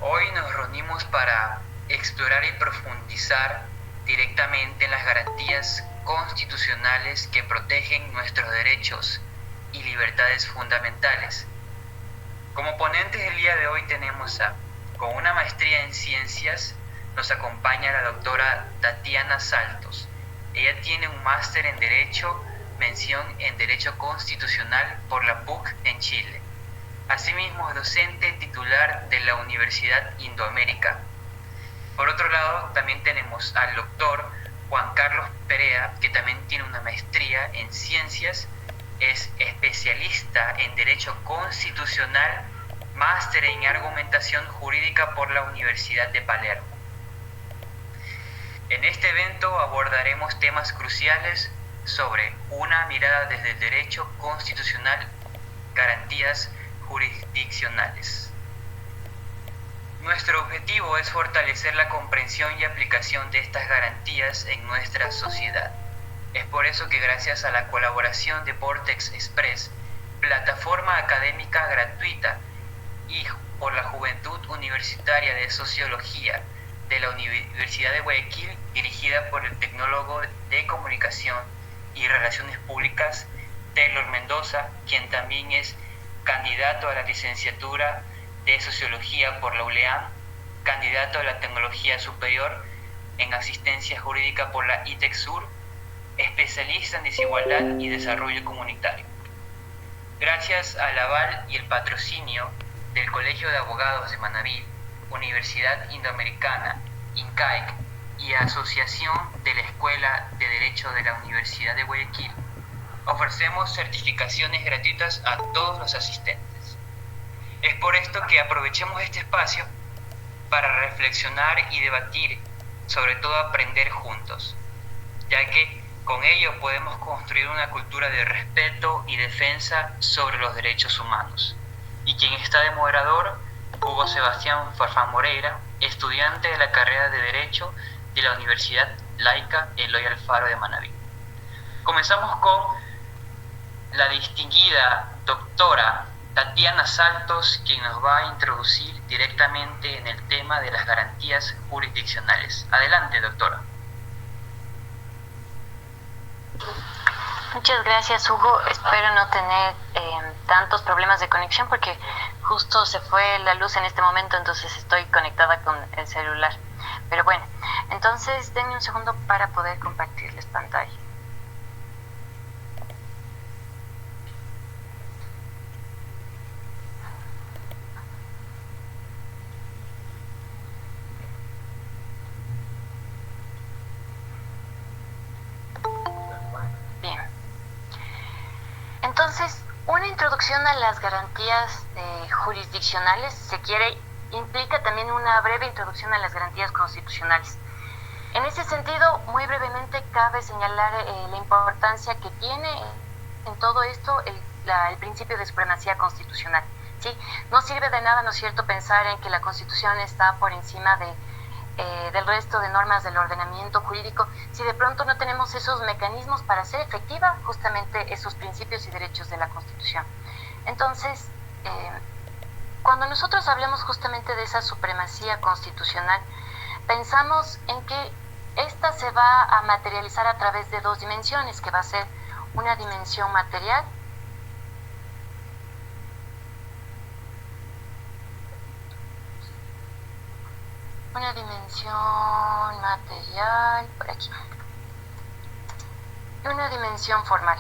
Hoy nos reunimos para explorar y profundizar directamente en las garantías constitucionales que protegen nuestros derechos y libertades fundamentales. Como ponentes del día de hoy tenemos con una maestría en ciencias, nos acompaña la doctora Tatiana Saltos. Ella tiene un máster en Derecho, mención en Derecho Constitucional por la PUC en Chile. Asimismo es docente titular de la Universidad Indoamérica. Por otro lado, también tenemos al doctor Juan Carlos Perea, que también tiene una maestría en ciencias, es especialista en Derecho Constitucional, máster en Argumentación Jurídica por la Universidad de Palermo. En este evento abordaremos temas cruciales sobre una mirada desde el derecho constitucional, garantías jurisdiccionales. Nuestro objetivo es fortalecer la comprensión y aplicación de estas garantías en nuestra sociedad. Es por eso que gracias a la colaboración de Vortex Express, plataforma académica gratuita, y por la Juventud Universitaria de Sociología de la Universidad de Guayaquil, dirigida por el tecnólogo de Comunicación y Relaciones Públicas, Taylor Mendoza, quien también es candidato a la licenciatura de Sociología por la ULEAM, candidato a la Tecnología Superior en Asistencia Jurídica por la ITECSUR, especialista en desigualdad y desarrollo comunitario. Gracias al aval y el patrocinio del Colegio de Abogados de Manabí, Universidad Indoamericana, INCAEC y Asociación de la Escuela de Derecho de la Universidad de Guayaquil, ofrecemos certificaciones gratuitas a todos los asistentes. Es por esto que aprovechemos este espacio para reflexionar y debatir, sobre todo aprender juntos, ya que con ello podemos construir una cultura de respeto y defensa sobre los derechos humanos. Y quien está de moderador, Hugo Sebastián Farfán Moreira, estudiante de la carrera de Derecho de la Universidad Laica Eloy Alfaro de Manabí. Comenzamos con la distinguida doctora Tatiana Saltos, quien nos va a introducir directamente en el tema de las garantías jurisdiccionales. Adelante, doctora. Muchas gracias, Hugo. Espero no tener tantos problemas de conexión porque justo se fue la luz en este momento, entonces estoy conectada con el celular. Pero bueno, entonces denme un segundo para poder compartirles pantalla. Entonces, una introducción a las garantías jurisdiccionales, implica también una breve introducción a las garantías constitucionales. En ese sentido, muy brevemente, cabe señalar la importancia que tiene en todo esto el principio de supremacía constitucional, ¿sí? No sirve de nada, ¿no es cierto?, pensar en que la Constitución está por encima del resto de normas del ordenamiento jurídico, si de pronto no tenemos esos mecanismos para hacer efectiva justamente esos principios y derechos de la Constitución. Entonces, cuando nosotros hablamos justamente de esa supremacía constitucional, pensamos en que esta se va a materializar a través de dos dimensiones, que va a ser una dimensión material por aquí, y una dimensión formal.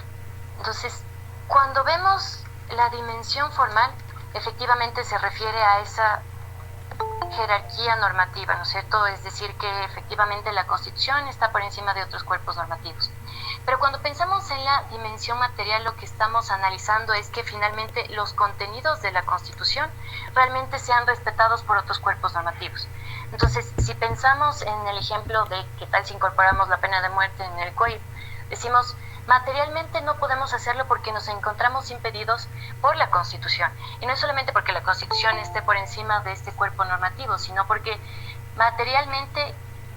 Entonces, cuando vemos la dimensión formal, efectivamente se refiere a esa jerarquía normativa, ¿no es cierto? Es decir, que efectivamente la Constitución está por encima de otros cuerpos normativos. Pero cuando pensamos en la dimensión material, lo que estamos analizando es que finalmente los contenidos de la Constitución realmente sean respetados por otros cuerpos normativos. Entonces, si pensamos en el ejemplo de qué tal si incorporamos la pena de muerte en el COIP, decimos, materialmente no podemos hacerlo porque nos encontramos impedidos por la Constitución. Y no es solamente porque la Constitución esté por encima de este cuerpo normativo, sino porque materialmente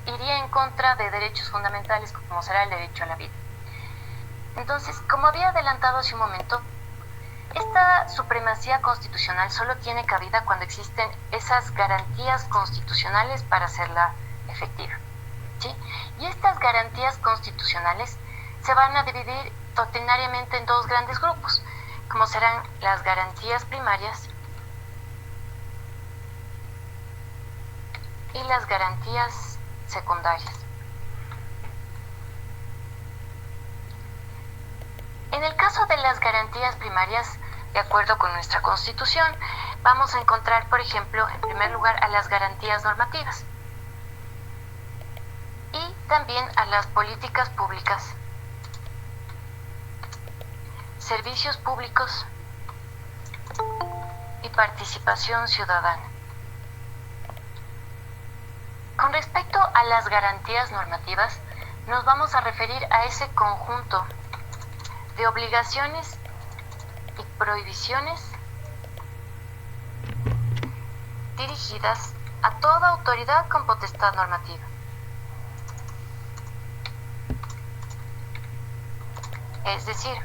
iría en contra de derechos fundamentales como será el derecho a la vida. Entonces, como había adelantado hace un momento, esta supremacía constitucional solo tiene cabida cuando existen esas garantías constitucionales para hacerla efectiva, ¿sí? Y estas garantías constitucionales se van a dividir doctrinariamente en dos grandes grupos, como serán las garantías primarias y las garantías secundarias. En el caso de las garantías primarias, de acuerdo con nuestra Constitución, vamos a encontrar, por ejemplo, en primer lugar, a las garantías normativas y también a las políticas públicas, servicios públicos y participación ciudadana. Con respecto a las garantías normativas, nos vamos a referir a ese conjunto de obligaciones y prohibiciones dirigidas a toda autoridad con potestad normativa. Es decir,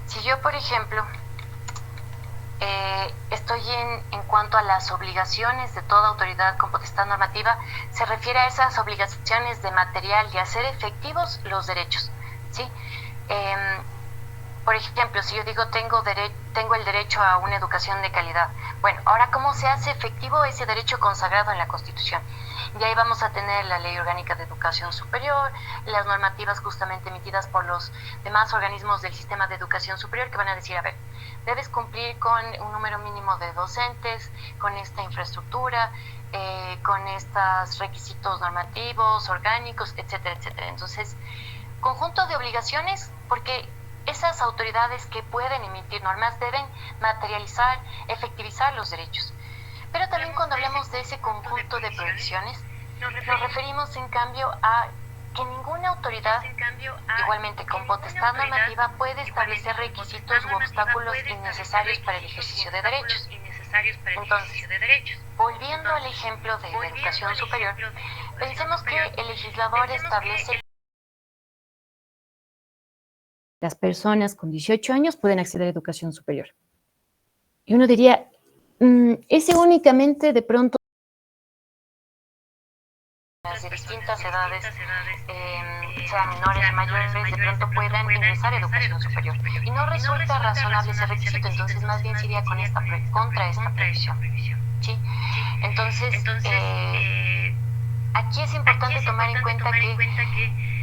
si yo, por ejemplo, estoy en cuanto a las obligaciones de toda autoridad con potestad normativa, se refiere a esas obligaciones de material y hacer efectivos los derechos, ¿sí? Por ejemplo, si yo digo tengo el derecho a una educación de calidad, bueno, ahora ¿cómo se hace efectivo ese derecho consagrado en la Constitución? Y ahí vamos a tener la Ley Orgánica de Educación Superior, las normativas justamente emitidas por los demás organismos del sistema de educación superior que van a decir, a ver, debes cumplir con un número mínimo de docentes, con esta infraestructura, con estos requisitos normativos, orgánicos, etcétera, etcétera. Entonces, conjunto de obligaciones, porque esas autoridades que pueden emitir normas deben materializar, efectivizar los derechos. Pero también cuando hablamos de ese conjunto de prohibiciones, nos referimos en cambio a que ninguna autoridad, igualmente con potestad normativa, puede establecer requisitos u obstáculos innecesarios para el ejercicio de derechos. Entonces, volviendo al ejemplo de la educación superior, pensemos que el legislador establece las personas con 18 años pueden acceder a educación superior. Y uno diría, ese únicamente de pronto de distintas edades, sean menores o mayores, de pronto puedan ingresar a educación superior. Y no resulta razonable ese requisito, entonces más bien se iría contra esta prohibición, ¿sí? Entonces, aquí es importante tomar en cuenta que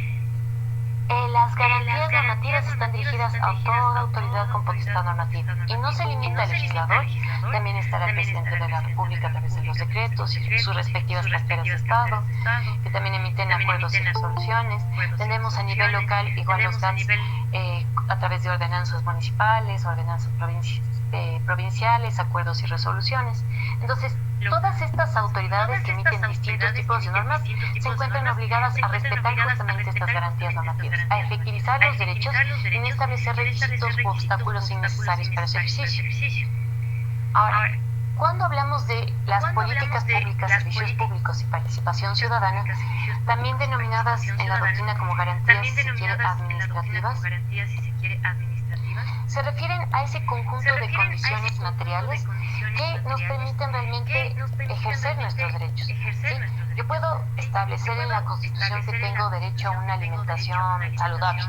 las garantías normativas están dirigidas a toda autoridad con potestad normativa y no se limita al legislador, también estará el presidente de la República a través de los decretos y sus respectivas carteras de Estado, que también emiten acuerdos y resoluciones. Tenemos a nivel local igual los GATS a través de ordenanzas municipales, ordenanzas provinciales, acuerdos y resoluciones. Entonces, todas estas autoridades que emiten distintos tipos de normas se encuentran obligadas a respetar justamente estas garantías normativas, a efectivizar los derechos y no establecer requisitos u obstáculos innecesarios para su ejercicio. Ahora, cuando hablamos de las políticas públicas, servicios públicos y participación ciudadana, también denominadas en la doctrina como garantías, si se quiere, administrativas, se refieren a ese conjunto de condiciones materiales que nos permiten realmente ejercer nuestros derechos, ¿sí? Yo puedo establecer en la Constitución que tengo derecho a una alimentación saludable,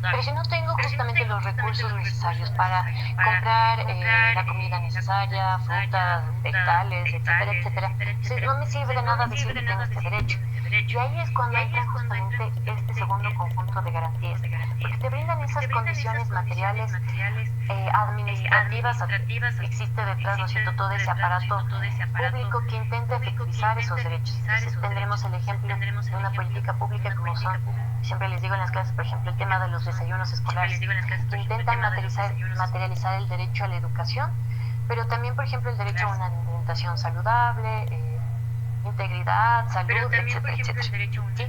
pero si no tengo justamente los recursos necesarios para comprar la comida necesaria, frutas, vegetales, etcétera, etcétera, no me sirve de nada decir que tengo este derecho. Y ahí es cuando entra justamente este segundo conjunto de garantías, porque te brindan esas condiciones materiales, administrativas, existe detrás, ¿no es cierto?, todo ese aparato público que intenta efectivizar esos derechos. Entonces tendremos el ejemplo de una política pública como son, siempre les digo en las clases, por ejemplo, el tema de los desayunos escolares, que intentan materializar el derecho a la educación, pero también, por ejemplo, el derecho a una alimentación saludable, integridad, salud, etcétera, etcétera. ¿Sí?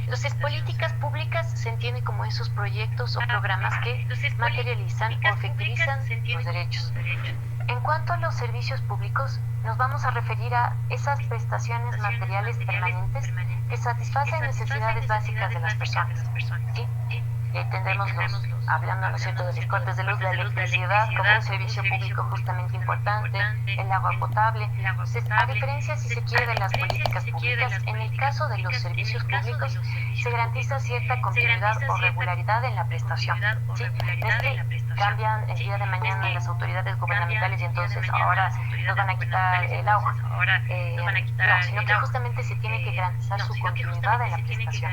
Entonces, políticas públicas se entiende como esos proyectos o programas que materializan o efectivizan los derechos. En cuanto a los servicios públicos, nos vamos a referir a esas prestaciones materiales permanentes que satisfacen necesidades básicas de las personas, ¿sí? tendremos hablando, ¿no es cierto?, de los cortes de luz, la electricidad como un servicio público justamente importante, el agua potable. Entonces, a diferencia, si se quiere, de las políticas públicas, en el caso de los servicios públicos se garantiza cierta continuidad o regularidad en la prestación, ¿sí? No es que cambian el día de mañana las autoridades gubernamentales y entonces ahora nos van a quitar el agua. No, sino que justamente se tiene que garantizar su continuidad en la prestación.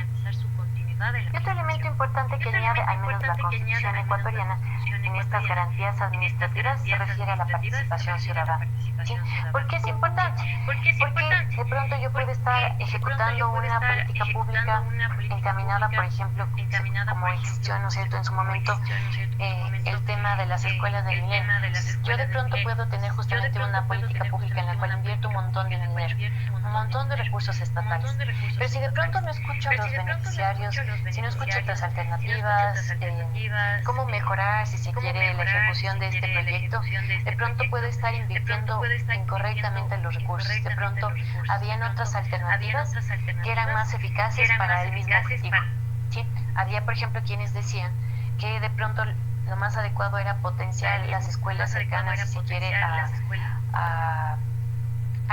Y otro elemento importante que añade, al menos la Constitución ecuatoriana, en estas garantías administrativas se refiere a la participación ciudadana. ¿Sí? ¿Por qué es importante? Porque de pronto yo puedo estar ejecutando una política pública encaminada, por ejemplo, como existió, ¿no es cierto?, en su momento, el tema de las escuelas del milenio. Yo de pronto puedo tener justamente una política pública en la cual invierto un montón de dinero, un montón de recursos estatales. Pero si de pronto no escucho a los beneficiarios, si no escucho otras alternativas, cómo mejorar, si se quiere, la ejecución de este proyecto, de pronto puedo estar invirtiendo incorrectamente los recursos. De pronto habían otras alternativas que eran más eficaces para el mismo objetivo. ¿Sí? Había, por ejemplo, quienes decían que de pronto lo más adecuado era potenciar las escuelas cercanas, si se quiere, a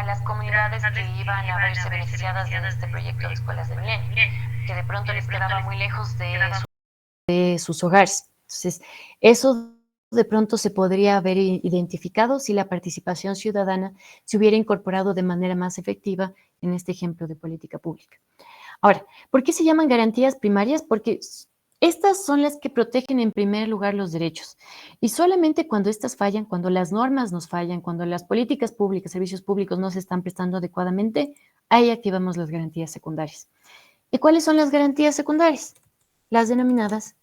las comunidades que iban a verse beneficiadas de este proyecto de escuelas de milenio, que de pronto les quedaba muy lejos de sus hogares. Entonces, eso de pronto se podría haber identificado si la participación ciudadana se hubiera incorporado de manera más efectiva en este ejemplo de política pública. Ahora, ¿por qué se llaman garantías primarias? Porque estas son las que protegen en primer lugar los derechos. Y solamente cuando estas fallan, cuando las normas nos fallan, cuando las políticas públicas, servicios públicos no se están prestando adecuadamente, ahí activamos las garantías secundarias. ¿Y cuáles son las garantías secundarias? Las denominadas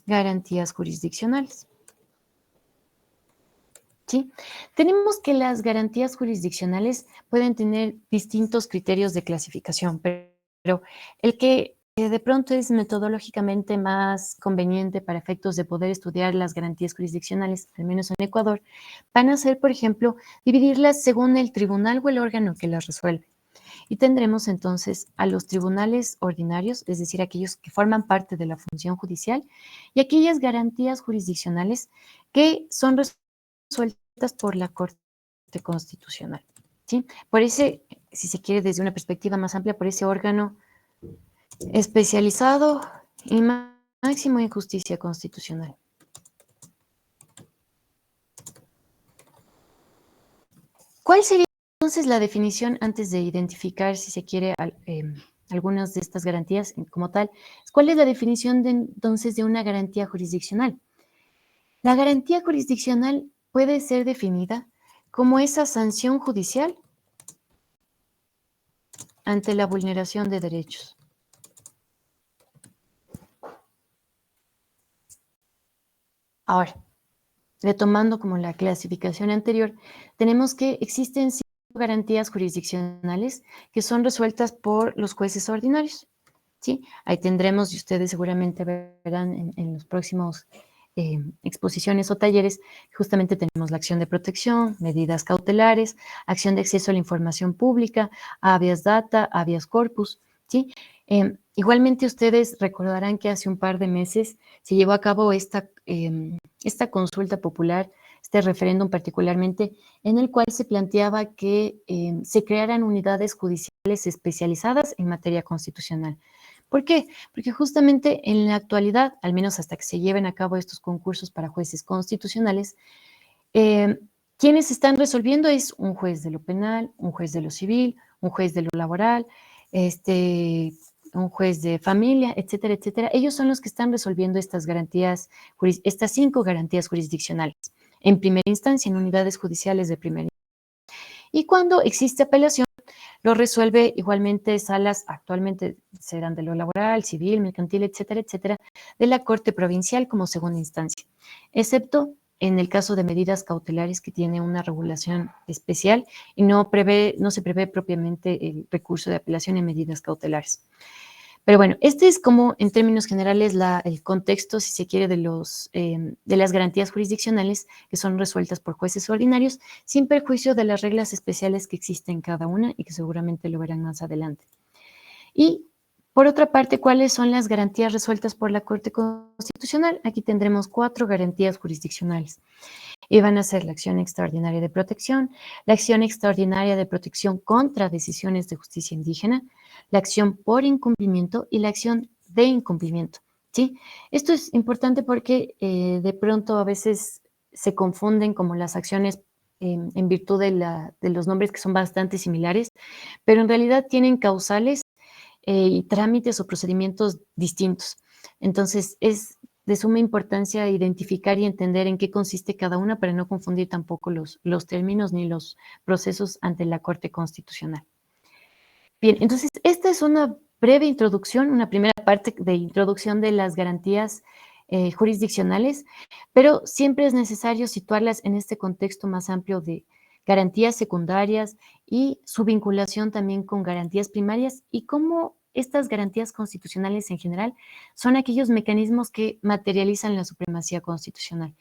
garantías jurisdiccionales. ¿Sí? Tenemos que las garantías jurisdiccionales pueden tener distintos criterios de clasificación, pero el que de pronto es metodológicamente más conveniente para efectos de poder estudiar las garantías jurisdiccionales, al menos en Ecuador, van a ser, por ejemplo, dividirlas según el tribunal o el órgano que las resuelve. Y tendremos entonces a los tribunales ordinarios, es decir, aquellos que forman parte de la función judicial, y aquellas garantías jurisdiccionales que son resueltas por la Corte Constitucional. ¿Sí? Por ese, si se quiere desde una perspectiva más amplia, por ese órgano especializado y máximo en justicia constitucional. ¿Cuál sería entonces la definición antes de identificar, si se quiere, algunas de estas garantías como tal? ¿Cuál es la definición entonces de una garantía jurisdiccional? La garantía jurisdiccional puede ser definida como esa sanción judicial ante la vulneración de derechos. Ahora, retomando como la clasificación anterior, tenemos que existen 5 garantías jurisdiccionales que son resueltas por los jueces ordinarios. ¿Sí? Ahí tendremos, y ustedes seguramente verán en los próximos exposiciones o talleres, justamente tenemos la acción de protección, medidas cautelares, acción de acceso a la información pública, habeas data, habeas corpus, ¿sí? Igualmente ustedes recordarán que hace un par de meses se llevó a cabo esta consulta popular, este referéndum particularmente, en el cual se planteaba que se crearan unidades judiciales especializadas en materia constitucional. ¿Por qué? Porque justamente en la actualidad, al menos hasta que se lleven a cabo estos concursos para jueces constitucionales, quienes están resolviendo es un juez de lo penal, un juez de lo civil, un juez de lo laboral, un juez de familia, etcétera, etcétera. Ellos son los que están resolviendo estas 5 garantías jurisdiccionales en primera instancia, en unidades judiciales de primera instancia. Y cuando existe apelación, lo resuelve igualmente salas, actualmente serán de lo laboral, civil, mercantil, etcétera, etcétera, de la Corte Provincial como segunda instancia, excepto en el caso de medidas cautelares que tiene una regulación especial y no se prevé propiamente el recurso de apelación en medidas cautelares. Pero bueno, este es como en términos generales el contexto, si se quiere, de las garantías jurisdiccionales que son resueltas por jueces ordinarios, sin perjuicio de las reglas especiales que existen en cada una y que seguramente lo verán más adelante. Y Por otra parte, ¿cuáles son las garantías resueltas por la Corte Constitucional? Aquí tendremos 4 garantías jurisdiccionales. Y van a ser la acción extraordinaria de protección, la acción extraordinaria de protección contra decisiones de justicia indígena, la acción por incumplimiento y la acción de incumplimiento, ¿sí? Esto es importante porque de pronto a veces se confunden como las acciones en virtud de los nombres que son bastante similares, pero en realidad tienen causales y trámites o procedimientos distintos. Entonces, es de suma importancia identificar y entender en qué consiste cada una para no confundir tampoco los términos ni los procesos ante la Corte Constitucional. Bien, entonces, esta es una breve introducción, una primera parte de introducción de las garantías jurisdiccionales, pero siempre es necesario situarlas en este contexto más amplio de garantías secundarias y su vinculación también con garantías primarias y cómo estas garantías constitucionales en general son aquellos mecanismos que materializan la supremacía constitucional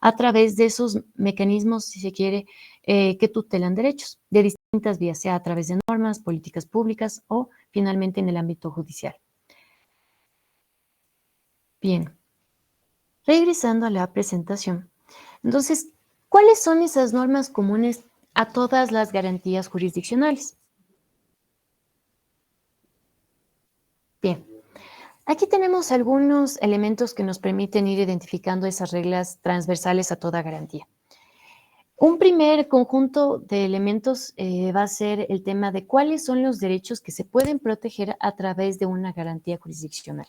a través de esos mecanismos, si se quiere, que tutelan derechos de distintas vías, sea a través de normas, políticas públicas o finalmente en el ámbito judicial. Bien, regresando a la presentación. Entonces, ¿cuáles son esas normas comunes a todas las garantías jurisdiccionales? Bien, aquí tenemos algunos elementos que nos permiten ir identificando esas reglas transversales a toda garantía. Un primer conjunto de elementos va a ser el tema de cuáles son los derechos que se pueden proteger a través de una garantía jurisdiccional.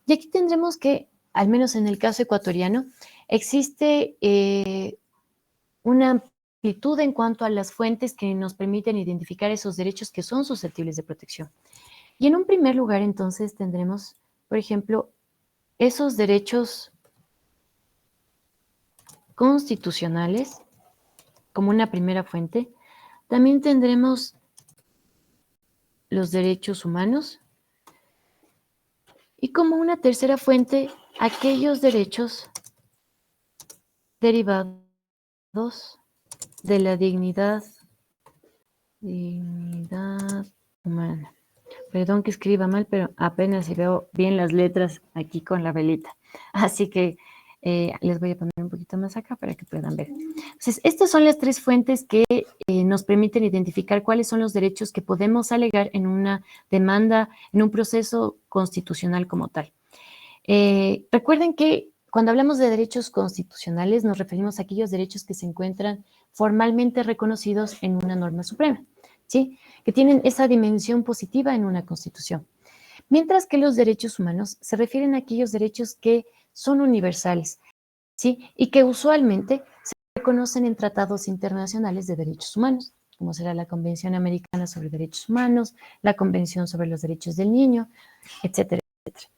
Y aquí tendremos que, al menos en el caso ecuatoriano, existe una amplitud en cuanto a las fuentes que nos permiten identificar esos derechos que son susceptibles de protección. Y en un primer lugar, entonces, tendremos, por ejemplo, esos derechos constitucionales como una primera fuente. También tendremos los derechos humanos y como una tercera fuente, aquellos derechos derivados de la dignidad humana. Perdón que escriba mal, pero apenas si veo bien las letras aquí con la velita. Así que les voy a poner un poquito más acá para que puedan ver. Entonces, estas son las 3 fuentes que nos permiten identificar cuáles son los derechos que podemos alegar en una demanda, en un proceso constitucional como tal. Recuerden que cuando hablamos de derechos constitucionales nos referimos a aquellos derechos que se encuentran formalmente reconocidos en una norma suprema, ¿sí? Que tienen esa dimensión positiva en una constitución. Mientras que los derechos humanos se refieren a aquellos derechos que son universales, ¿sí? Y que usualmente se reconocen en tratados internacionales de derechos humanos, como será la Convención Americana sobre Derechos Humanos, la Convención sobre los Derechos del Niño, etcétera, etcétera.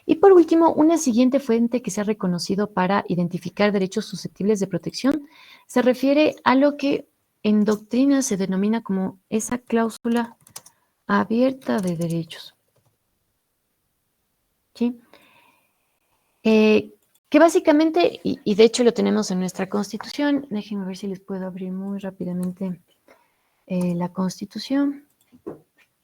Y por último, una siguiente fuente que se ha reconocido para identificar derechos susceptibles de protección se refiere a lo que en doctrina se denomina como esa cláusula abierta de derechos, ¿sí? Que básicamente, y de hecho lo tenemos en nuestra Constitución, déjenme ver si les puedo abrir muy rápidamente la Constitución.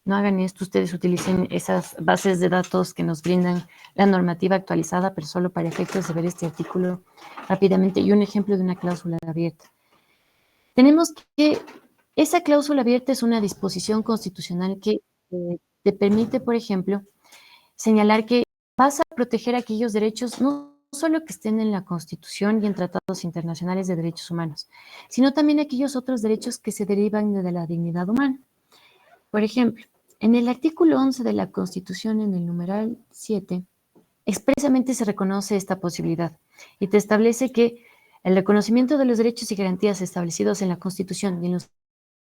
No hagan esto, ustedes utilicen esas bases de datos que nos brindan la normativa actualizada, pero solo para efectos de ver este artículo rápidamente y un ejemplo de una cláusula abierta. Tenemos que esa cláusula abierta es una disposición constitucional que te permite, por ejemplo, señalar que vas a proteger aquellos derechos no solo que estén en la Constitución y en tratados internacionales de derechos humanos, sino también aquellos otros derechos que se derivan de la dignidad humana. Por ejemplo, en el artículo 11 de la Constitución, en el numeral 7, expresamente se reconoce esta posibilidad y te establece que el reconocimiento de los derechos y garantías establecidos en la Constitución y en los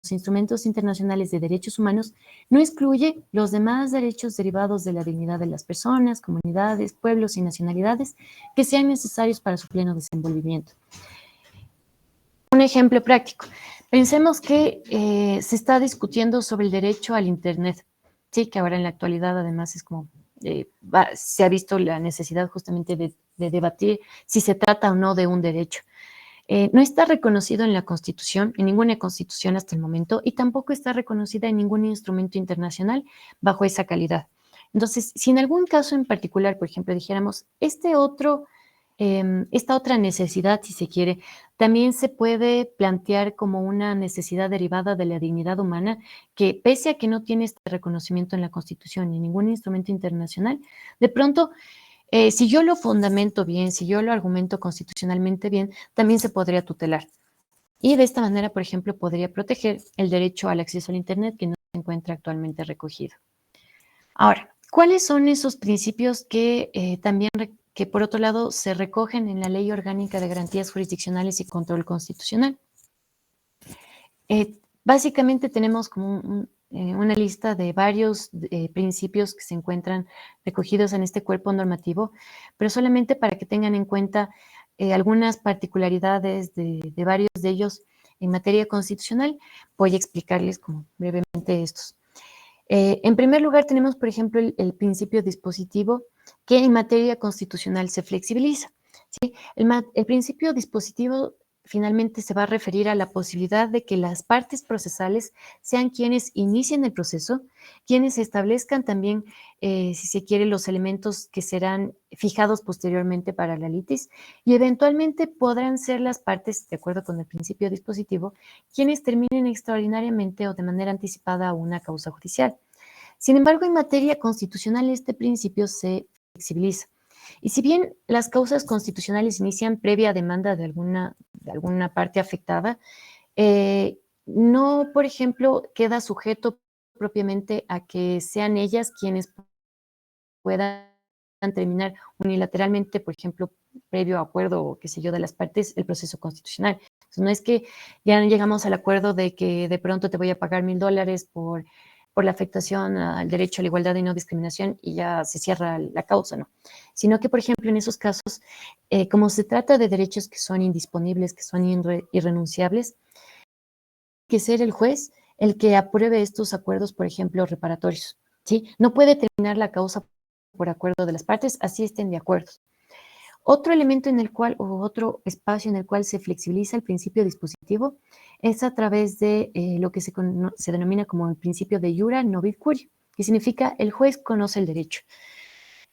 instrumentos internacionales de derechos humanos no excluye los demás derechos derivados de la dignidad de las personas, comunidades, pueblos y nacionalidades que sean necesarios para su pleno desenvolvimiento. Un ejemplo práctico. Pensemos que se está discutiendo sobre el derecho al Internet, sí, que ahora en la actualidad además es como, se ha visto la necesidad justamente de debatir si se trata o no de un derecho. No está reconocido en la Constitución, en ninguna Constitución hasta el momento, y tampoco está reconocida en ningún instrumento internacional bajo esa calidad. Entonces, si en algún caso en particular, por ejemplo, dijéramos, esta otra necesidad, si se quiere, también se puede plantear como una necesidad derivada de la dignidad humana, que pese a que no tiene este reconocimiento en la Constitución ni en ningún instrumento internacional, de pronto, si yo lo fundamento bien, si yo lo argumento constitucionalmente bien, también se podría tutelar. Y de esta manera, por ejemplo, podría proteger el derecho al acceso al Internet que no se encuentra actualmente recogido. Ahora, ¿cuáles son esos principios que que por otro lado se recogen en la Ley Orgánica de Garantías Jurisdiccionales y Control Constitucional? Básicamente tenemos como una lista de varios principios que se encuentran recogidos en este cuerpo normativo, pero solamente para que tengan en cuenta algunas particularidades de varios de ellos en materia constitucional, voy a explicarles como brevemente estos. En primer lugar, tenemos, por ejemplo, el principio dispositivo que en materia constitucional se flexibiliza. ¿Sí? El principio dispositivo finalmente se va a referir a la posibilidad de que las partes procesales sean quienes inicien el proceso, quienes establezcan también, si se quiere, los elementos que serán fijados posteriormente para la litis y eventualmente podrán ser las partes, de acuerdo con el principio dispositivo, quienes terminen extraordinariamente o de manera anticipada una causa judicial. Sin embargo, en materia constitucional este principio se flexibiliza. Y si bien las causas constitucionales inician previa demanda de alguna parte afectada, no, por ejemplo, queda sujeto propiamente a que sean ellas quienes puedan terminar unilateralmente, por ejemplo, previo acuerdo o qué sé yo de las partes, el proceso constitucional. Entonces, no es que ya llegamos al acuerdo de que de pronto te voy a pagar $1,000 por la afectación al derecho a la igualdad y no discriminación y ya se cierra la causa, ¿no? Sino que, por ejemplo, en esos casos, como se trata de derechos que son indisponibles, que son irrenunciables, que ser el juez el que apruebe estos acuerdos, por ejemplo, reparatorios, ¿sí? No puede terminar la causa por acuerdo de las partes, así estén de acuerdo. Otro elemento en el cual, o otro espacio en el cual se flexibiliza el principio dispositivo es a través de lo que se denomina como el principio de iura novit curia, que significa el juez conoce el derecho.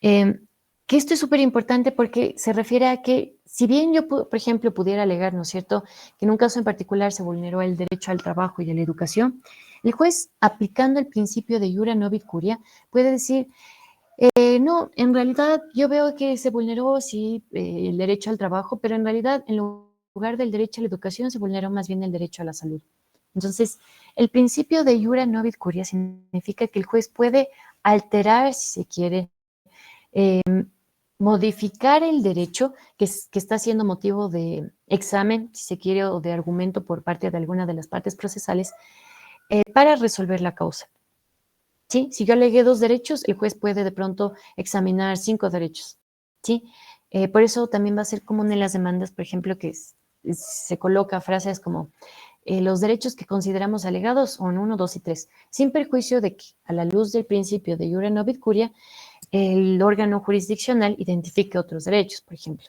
Que esto es súper importante porque se refiere a que, si bien yo, por ejemplo, pudiera alegar, ¿no es cierto?, que en un caso en particular se vulneró el derecho al trabajo y a la educación, el juez, aplicando el principio de iura novit curia, puede decir, no, en realidad yo veo que se vulneró, sí, el derecho al trabajo, pero en realidad en lugar del derecho a la educación se vulneró más bien el derecho a la salud. Entonces, el principio de iura novit curia significa que el juez puede alterar, si se quiere, modificar el derecho que está siendo motivo de examen, si se quiere, o de argumento por parte de alguna de las partes procesales para resolver la causa. ¿Sí? Si yo alegué 2 derechos, el juez puede de pronto examinar 5 derechos. ¿Sí? Por eso también va a ser común en las demandas, por ejemplo, que se coloca frases como los derechos que consideramos alegados son 1, 2 y 3, sin perjuicio de que, a la luz del principio de iura novit curia, el órgano jurisdiccional identifique otros derechos, por ejemplo.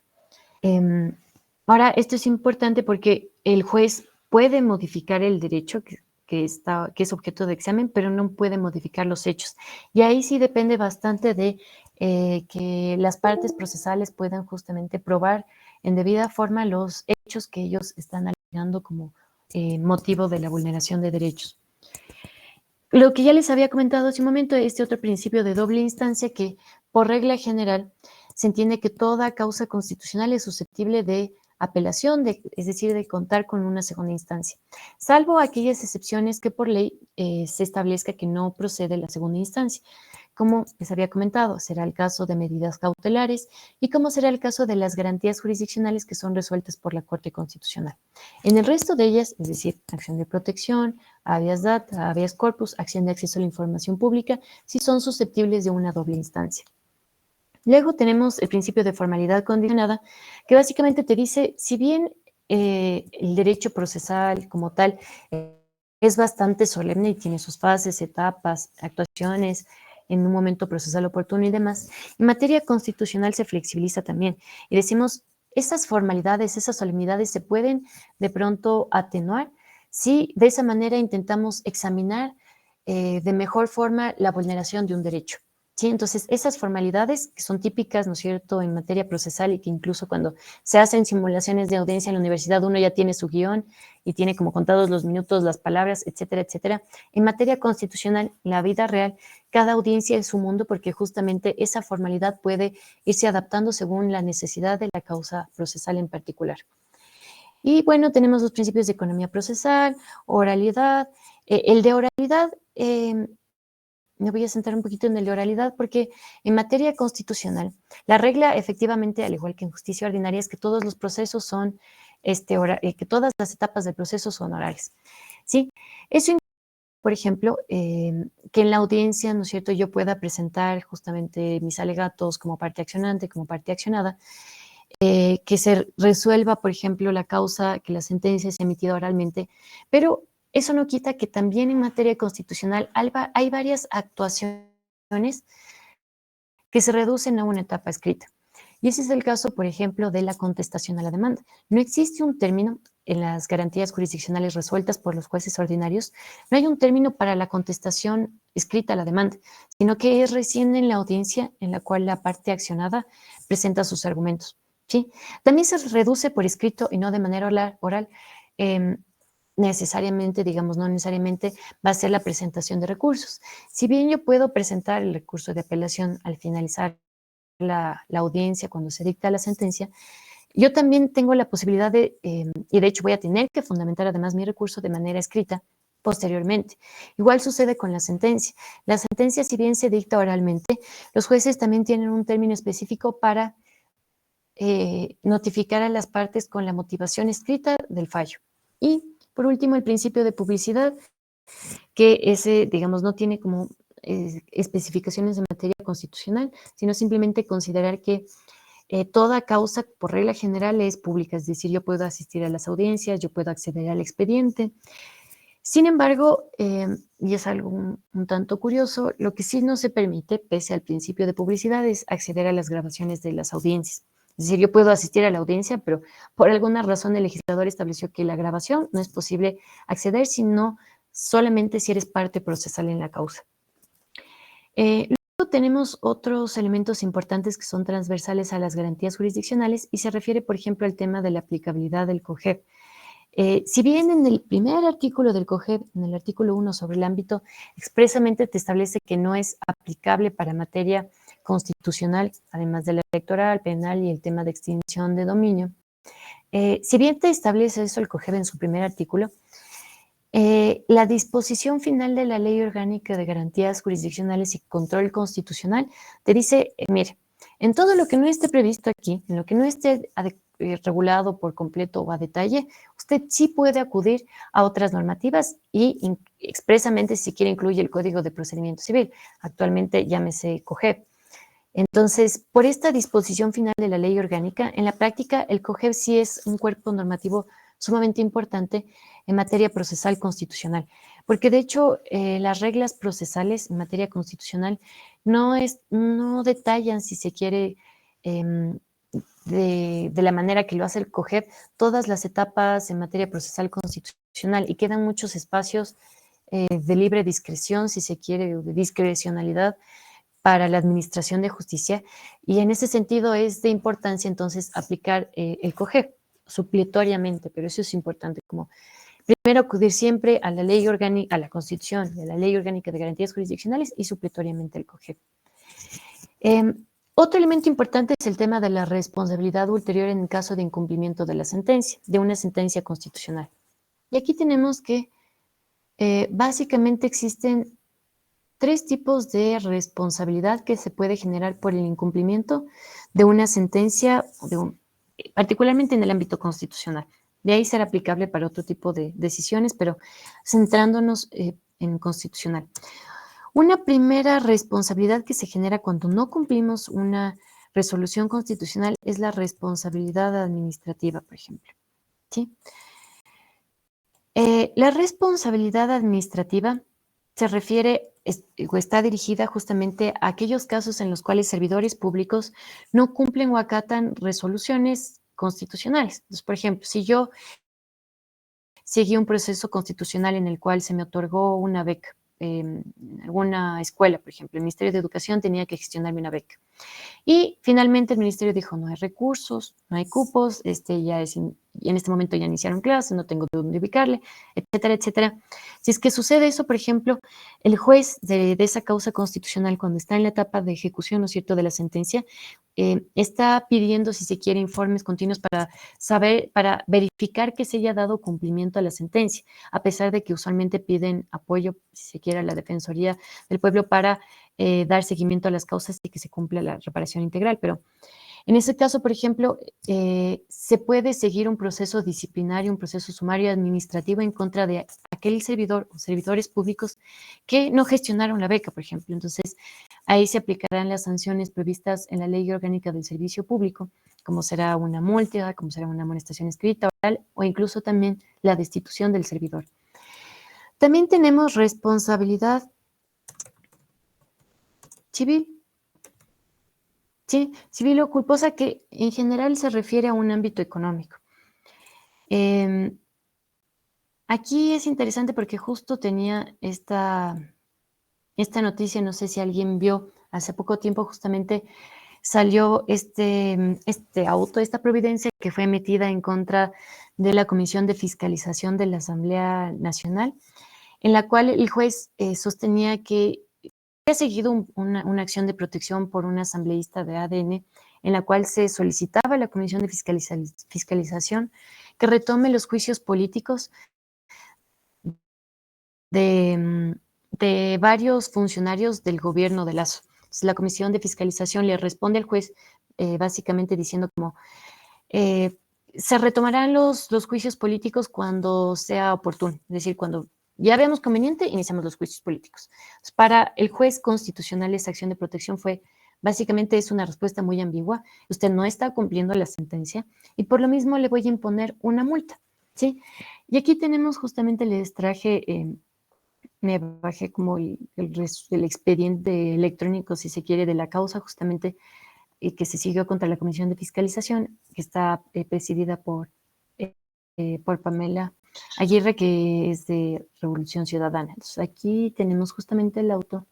Ahora, esto es importante porque el juez puede modificar el derecho que es objeto de examen, pero no puede modificar los hechos. Y ahí sí depende bastante de que las partes procesales puedan justamente probar en debida forma los hechos que ellos están alegando como motivo de la vulneración de derechos. Lo que ya les había comentado hace un momento, este otro principio de doble instancia que, por regla general, se entiende que toda causa constitucional es susceptible de apelación, es decir, de contar con una segunda instancia, salvo aquellas excepciones que por ley se establezca que no procede la segunda instancia, como les había comentado, será el caso de medidas cautelares y como será el caso de las garantías jurisdiccionales que son resueltas por la Corte Constitucional. En el resto de ellas, es decir, acción de protección, habeas data, habeas corpus, acción de acceso a la información pública, sí son susceptibles de una doble instancia. Luego tenemos el principio de formalidad condicionada, que básicamente te dice, si bien el derecho procesal como tal es bastante solemne y tiene sus fases, etapas, actuaciones en un momento procesal oportuno y demás, en materia constitucional se flexibiliza también. Y decimos, esas formalidades, esas solemnidades se pueden de pronto atenuar si de esa manera intentamos examinar de mejor forma la vulneración de un derecho. ¿Sí? Entonces, esas formalidades que son típicas, ¿no es cierto?, en materia procesal y que incluso cuando se hacen simulaciones de audiencia en la universidad, uno ya tiene su guión y tiene como contados los minutos, las palabras, etcétera, etcétera. En materia constitucional, en la vida real, cada audiencia es su mundo porque justamente esa formalidad puede irse adaptando según la necesidad de la causa procesal en particular. Y bueno, tenemos los principios de economía procesal, oralidad. El de oralidad, me voy a centrar un poquito en el de oralidad porque en materia constitucional, la regla efectivamente, al igual que en justicia ordinaria, es que todos los procesos son, que todas las etapas del proceso son orales. ¿Sí? Eso implica, por ejemplo, que en la audiencia, ¿no es cierto?, yo pueda presentar justamente mis alegatos como parte accionante, como parte accionada, que se resuelva, por ejemplo, la causa, que la sentencia sea emitida oralmente, pero eso no quita que también en materia constitucional hay varias actuaciones que se reducen a una etapa escrita. Y ese es el caso, por ejemplo, de la contestación a la demanda. No existe un término en las garantías jurisdiccionales resueltas por los jueces ordinarios, no hay un término para la contestación escrita a la demanda, sino que es recién en la audiencia en la cual la parte accionada presenta sus argumentos. ¿Sí? También se reduce por escrito y no de manera oral. Necesariamente, digamos, no necesariamente va a ser la presentación de recursos. Si bien yo puedo presentar el recurso de apelación al finalizar la audiencia, cuando se dicta la sentencia, yo también tengo la posibilidad de, y de hecho voy a tener que fundamentar además mi recurso de manera escrita posteriormente. Igual sucede con la sentencia. La sentencia, si bien se dicta oralmente, los jueces también tienen un término específico para notificar a las partes con la motivación escrita del fallo. Y, por último, el principio de publicidad, que ese, digamos, no tiene como especificaciones de materia constitucional, sino simplemente considerar que toda causa, por regla general, es pública, es decir, yo puedo asistir a las audiencias, yo puedo acceder al expediente. Sin embargo, y es algo un tanto curioso, lo que sí no se permite, pese al principio de publicidad, es acceder a las grabaciones de las audiencias. Es decir, yo puedo asistir a la audiencia, pero por alguna razón el legislador estableció que la grabación no es posible acceder, sino solamente si eres parte procesal en la causa. Luego tenemos otros elementos importantes que son transversales a las garantías jurisdiccionales y se refiere, por ejemplo, al tema de la aplicabilidad del COGEB. Si bien en el primer artículo del COGEB, en el artículo 1 sobre el ámbito, expresamente te establece que no es aplicable para materia constitucional, además de la electoral, penal y el tema de extinción de dominio. Si bien te establece eso el COGEB en su primer artículo, la disposición final de la Ley Orgánica de Garantías Jurisdiccionales y Control Constitucional te dice, mire, en todo lo que no esté previsto aquí, en lo que no esté regulado por completo o a detalle, usted sí puede acudir a otras normativas y expresamente, si quiere, incluye el Código de Procedimiento Civil, actualmente llámese COGEB. Entonces, por esta disposición final de la ley orgánica, en la práctica el COGEB sí es un cuerpo normativo sumamente importante en materia procesal constitucional, porque de hecho las reglas procesales en materia constitucional no detallan, si se quiere, de la manera que lo hace el COGEB, todas las etapas en materia procesal constitucional y quedan muchos espacios de libre discreción, si se quiere, o de discrecionalidad para la administración de justicia, y en ese sentido es de importancia entonces aplicar el COGEB supletoriamente, pero eso es importante, como primero acudir siempre a la ley orgánica, a la Constitución, a la Ley Orgánica de Garantías Jurisdiccionales y supletoriamente el COGEB. Otro elemento importante es el tema de la responsabilidad ulterior en caso de incumplimiento de la sentencia, de una sentencia constitucional. Y aquí tenemos que básicamente existen tres tipos de responsabilidad que se puede generar por el incumplimiento de una sentencia, particularmente en el ámbito constitucional. De ahí ser aplicable para otro tipo de decisiones, pero centrándonos en constitucional. Una primera responsabilidad que se genera cuando no cumplimos una resolución constitucional es la responsabilidad administrativa, por ejemplo. ¿Sí? La responsabilidad administrativa se refiere o está dirigida justamente a aquellos casos en los cuales servidores públicos no cumplen o acatan resoluciones constitucionales. Entonces, por ejemplo, si yo seguí un proceso constitucional en el cual se me otorgó una beca alguna escuela, por ejemplo, el Ministerio de Educación tenía que gestionarme una beca. Y finalmente el ministerio dijo, no hay recursos, no hay cupos, y en este momento ya iniciaron clases, no tengo dónde ubicarle, etcétera, etcétera. Si es que sucede eso, por ejemplo, el juez de esa causa constitucional, cuando está en la etapa de ejecución, ¿no es cierto?, de la sentencia, está pidiendo, si se quiere, informes continuos para saber, para verificar que se haya dado cumplimiento a la sentencia, a pesar de que usualmente piden apoyo, si se quiere, a la Defensoría del Pueblo para dar seguimiento a las causas y que se cumpla la reparación integral. Pero en ese caso, por ejemplo, se puede seguir un proceso disciplinario, un proceso sumario administrativo en contra de aquel servidor o servidores públicos que no gestionaron la beca, por ejemplo. Entonces, ahí se aplicarán las sanciones previstas en la Ley Orgánica del Servicio Público, como será una multa, como será una amonestación escrita, oral, o incluso también la destitución del servidor. También tenemos responsabilidad civil. Sí, civil o culposa, que en general se refiere a un ámbito económico. Aquí es interesante porque justo tenía esta noticia, no sé si alguien vio, hace poco tiempo justamente salió esta providencia que fue emitida en contra de la Comisión de Fiscalización de la Asamblea Nacional, en la cual el juez sostenía que había seguido una acción de protección por un asambleísta de ADN, en la cual se solicitaba a la Comisión de Fiscalización que retome los juicios políticos de varios funcionarios del gobierno de Lazo. Entonces, la Comisión de Fiscalización le responde al juez básicamente diciendo como se retomarán los juicios políticos cuando sea oportuno, es decir, cuando ya veamos conveniente, iniciamos los juicios políticos. Entonces, para el juez constitucional, esa acción de protección básicamente es una respuesta muy ambigua. Usted no está cumpliendo la sentencia y por lo mismo le voy a imponer una multa, ¿sí? Y aquí tenemos justamente, les traje, me bajé como el expediente electrónico, si se quiere, de la causa justamente que se siguió contra la Comisión de Fiscalización, que está presidida por Pamela Aguirre, que es de Revolución Ciudadana. Entonces, aquí tenemos justamente el auto.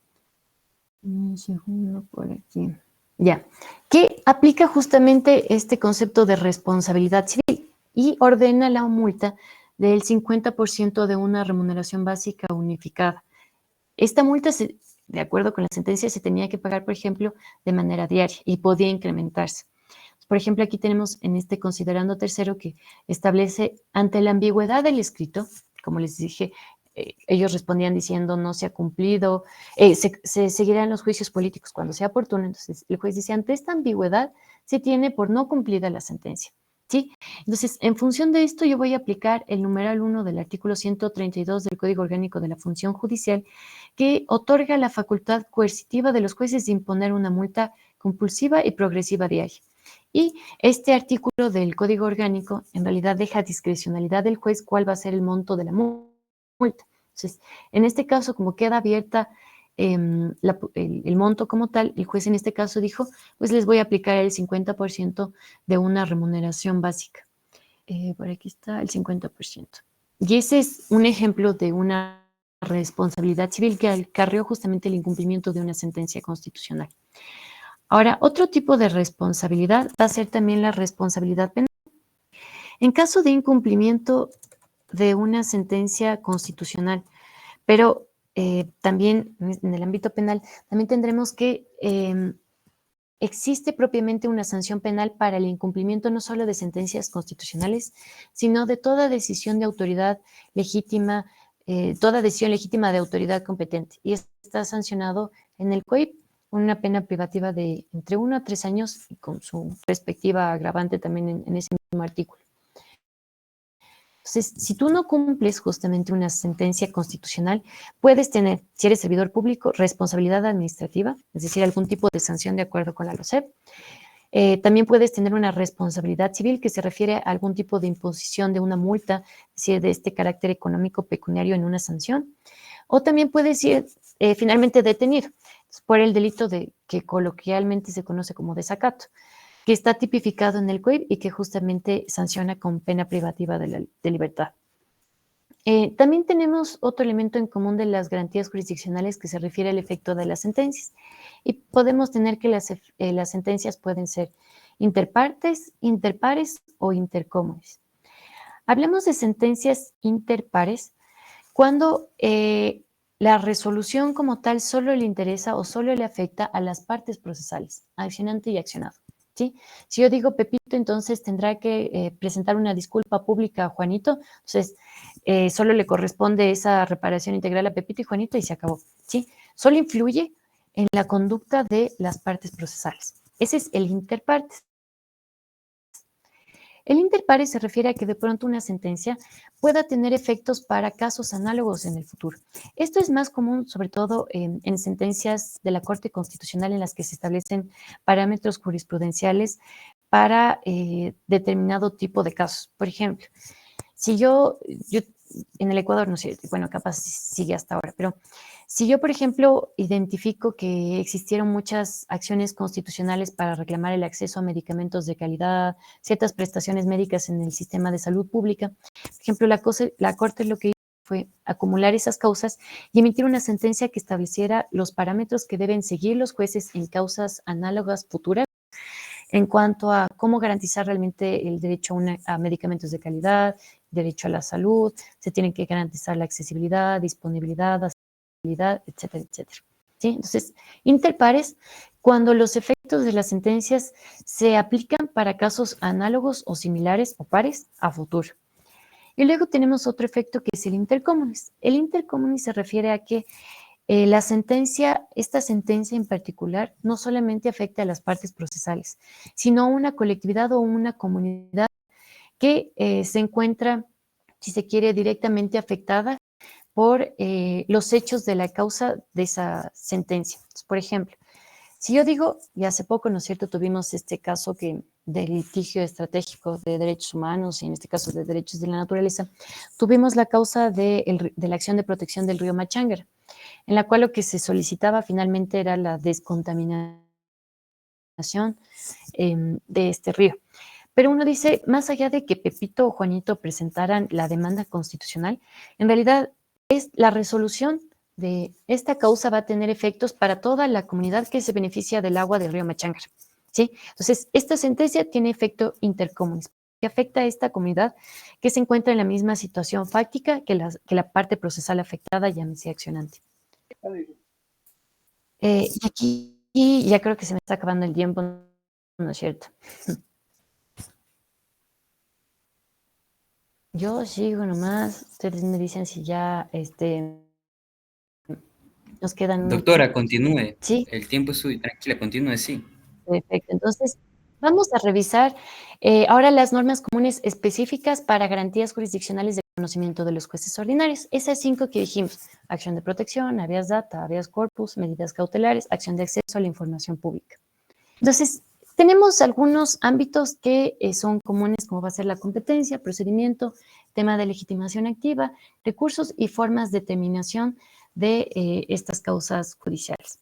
Un segundo por aquí. Ya. Que aplica justamente este concepto de responsabilidad civil y ordena la multa del 50% de una remuneración básica unificada. Esta multa, de acuerdo con la sentencia, se tenía que pagar, por ejemplo, de manera diaria y podía incrementarse. Por ejemplo, aquí tenemos en este considerando tercero que establece ante la ambigüedad del escrito, como les dije, ellos respondían diciendo no se ha cumplido, se seguirán los juicios políticos cuando sea oportuno. Entonces, el juez dice, ante esta ambigüedad se tiene por no cumplida la sentencia. ¿Sí? Entonces, en función de esto, yo voy a aplicar el numeral 1 del artículo 132 del Código Orgánico de la Función Judicial, que otorga la facultad coercitiva de los jueces de imponer una multa compulsiva y progresiva diaria. Y este artículo del Código Orgánico en realidad deja discrecionalidad del juez cuál va a ser el monto de la multa. Entonces, en este caso, como queda abierta el monto como tal, el juez en este caso dijo, pues les voy a aplicar el 50% de una remuneración básica. Por aquí está el 50%. Y ese es un ejemplo de una responsabilidad civil que acarreó justamente el incumplimiento de una sentencia constitucional. Ahora, otro tipo de responsabilidad va a ser también la responsabilidad penal. En caso de incumplimiento de una sentencia constitucional, pero también en el ámbito penal, también tendremos que existe propiamente una sanción penal para el incumplimiento no solo de sentencias constitucionales, sino de toda decisión de autoridad legítima, toda decisión legítima de autoridad competente. Y está sancionado en el COIP una pena privativa de entre 1 a 3 años y con su respectiva agravante también en ese mismo artículo. Entonces, si tú no cumples justamente una sentencia constitucional, puedes tener, si eres servidor público, responsabilidad administrativa, es decir, algún tipo de sanción de acuerdo con la LOCEP. También puedes tener una responsabilidad civil que se refiere a algún tipo de imposición de una multa, es decir, de este carácter económico pecuniario en una sanción. O también puedes ir finalmente detenido por el delito que coloquialmente se conoce como desacato, que está tipificado en el COIP y que justamente sanciona con pena privativa de libertad. También tenemos otro elemento en común de las garantías jurisdiccionales que se refiere al efecto de las sentencias. Y podemos tener que las sentencias pueden ser interpartes, interpares o intercomunes. Hablemos de sentencias interpares cuando la resolución como tal solo le interesa o solo le afecta a las partes procesales, accionante y accionado. ¿Sí? Si yo digo Pepito, entonces tendrá que presentar una disculpa pública a Juanito, entonces solo le corresponde esa reparación integral a Pepito y Juanito y se acabó. ¿Sí? Solo influye en la conducta de las partes procesales. Ese es el interpartes. El interpares se refiere a que de pronto una sentencia pueda tener efectos para casos análogos en el futuro. Esto es más común, sobre todo en sentencias de la Corte Constitucional en las que se establecen parámetros jurisprudenciales para determinado tipo de casos. Por ejemplo, si yo en el Ecuador, no sé, bueno, capaz sigue hasta ahora, pero si yo, por ejemplo, identifico que existieron muchas acciones constitucionales para reclamar el acceso a medicamentos de calidad, ciertas prestaciones médicas en el sistema de salud pública, por ejemplo, la Corte lo que hizo fue acumular esas causas y emitir una sentencia que estableciera los parámetros que deben seguir los jueces en causas análogas futuras en cuanto a cómo garantizar realmente el derecho a medicamentos de calidad, derecho a la salud, se tienen que garantizar la accesibilidad, disponibilidad, accesibilidad, etcétera, etcétera. ¿Sí? Entonces, interpares, cuando los efectos de las sentencias se aplican para casos análogos o similares o pares a futuro. Y luego tenemos otro efecto que es el intercomunis. El intercomunis se refiere a que esta sentencia en particular, no solamente afecta a las partes procesales, sino a una colectividad o una comunidad que se encuentra, si se quiere, directamente afectada por los hechos de la causa de esa sentencia. Entonces, por ejemplo, si yo digo, y hace poco, ¿no es cierto?, tuvimos este caso de litigio estratégico de derechos humanos, y en este caso de derechos de la naturaleza, tuvimos la causa de la acción de protección del río Machangra, en la cual lo que se solicitaba finalmente era la descontaminación de este río. Pero uno dice, más allá de que Pepito o Juanito presentaran la demanda constitucional, en realidad es la resolución de esta causa va a tener efectos para toda la comunidad que se beneficia del agua del río Machangra. ¿Sí? Entonces, esta sentencia tiene efecto intercomunis, que afecta a esta comunidad que se encuentra en la misma situación fáctica que la parte procesal afectada, llámese accionante. Y aquí ya creo que se me está acabando el tiempo, ¿no es cierto? Yo sigo nomás, ustedes me dicen si ya nos quedan unos... Doctora, continúe. Sí, El tiempo es suyo. Tranquila, continúe, sí. perfecto. Entonces, vamos a revisar ahora las normas comunes específicas para garantías jurisdiccionales de conocimiento de los jueces ordinarios. Esas 5 que dijimos: acción de protección, habeas data, habeas corpus, medidas cautelares, acción de acceso a la información pública. Entonces, tenemos algunos ámbitos que son comunes, como va a ser la competencia, procedimiento, tema de legitimación activa, recursos y formas de terminación de estas causas judiciales.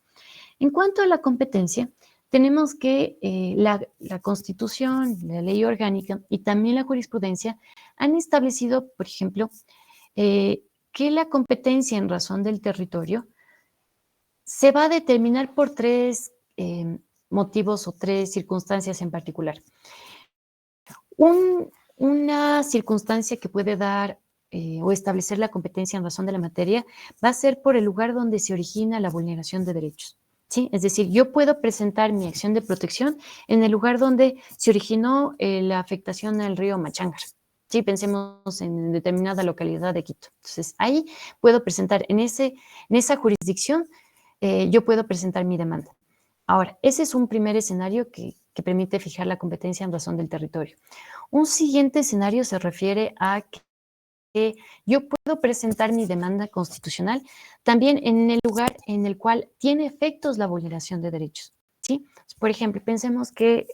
En cuanto a la competencia, tenemos que la Constitución, la ley orgánica y también la jurisprudencia han establecido, por ejemplo, que la competencia en razón del territorio se va a determinar por 3 motivos o 3 circunstancias en particular. Una circunstancia que puede dar o establecer la competencia en razón de la materia va a ser por el lugar donde se origina la vulneración de derechos. ¿Sí? Es decir, yo puedo presentar mi acción de protección en el lugar donde se originó la afectación al río Machangra. Sí, pensemos en determinada localidad de Quito. Entonces, ahí puedo presentar, en esa jurisdicción, yo puedo presentar mi demanda. Ahora, ese es un primer escenario que permite fijar la competencia en razón del territorio. Un siguiente escenario se refiere a que yo puedo presentar mi demanda constitucional también en el lugar en el cual tiene efectos la vulneración de derechos. ¿Sí? Por ejemplo, pensemos que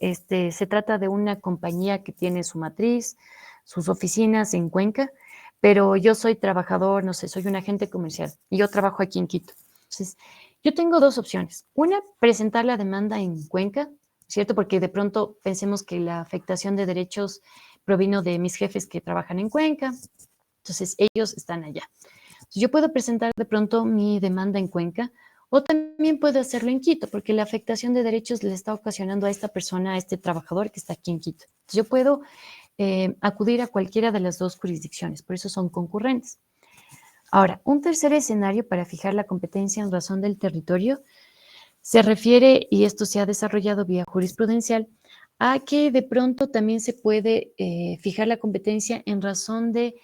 se trata de una compañía que tiene su matriz, sus oficinas en Cuenca, pero yo soy trabajador, no sé, soy un agente comercial y yo trabajo aquí en Quito. Entonces, yo tengo 2 opciones. Una, presentar la demanda en Cuenca, ¿cierto? Porque de pronto pensemos que la afectación de derechos provino de mis jefes que trabajan en Cuenca. Entonces, ellos están allá. Entonces, yo puedo presentar de pronto mi demanda en Cuenca o también puedo hacerlo en Quito, porque la afectación de derechos le está ocasionando a esta persona, a este trabajador que está aquí en Quito. Entonces, yo puedo acudir a cualquiera de las dos jurisdicciones, por eso son concurrentes. Ahora, un tercer escenario para fijar la competencia en razón del territorio se refiere, y esto se ha desarrollado vía jurisprudencial, a que de pronto también se puede fijar la competencia en razón de,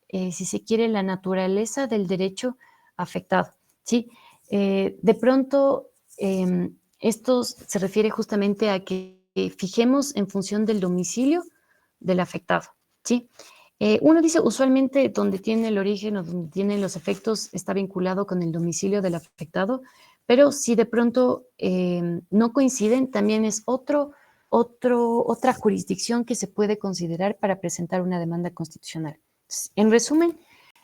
si se quiere, la naturaleza del derecho afectado, ¿sí? De pronto, esto se refiere justamente a que fijemos en función del domicilio del afectado, ¿sí? Uno dice usualmente donde tiene el origen o donde tienen los efectos está vinculado con el domicilio del afectado, pero si de pronto no coinciden, también es otra jurisdicción que se puede considerar para presentar una demanda constitucional. Entonces, en resumen,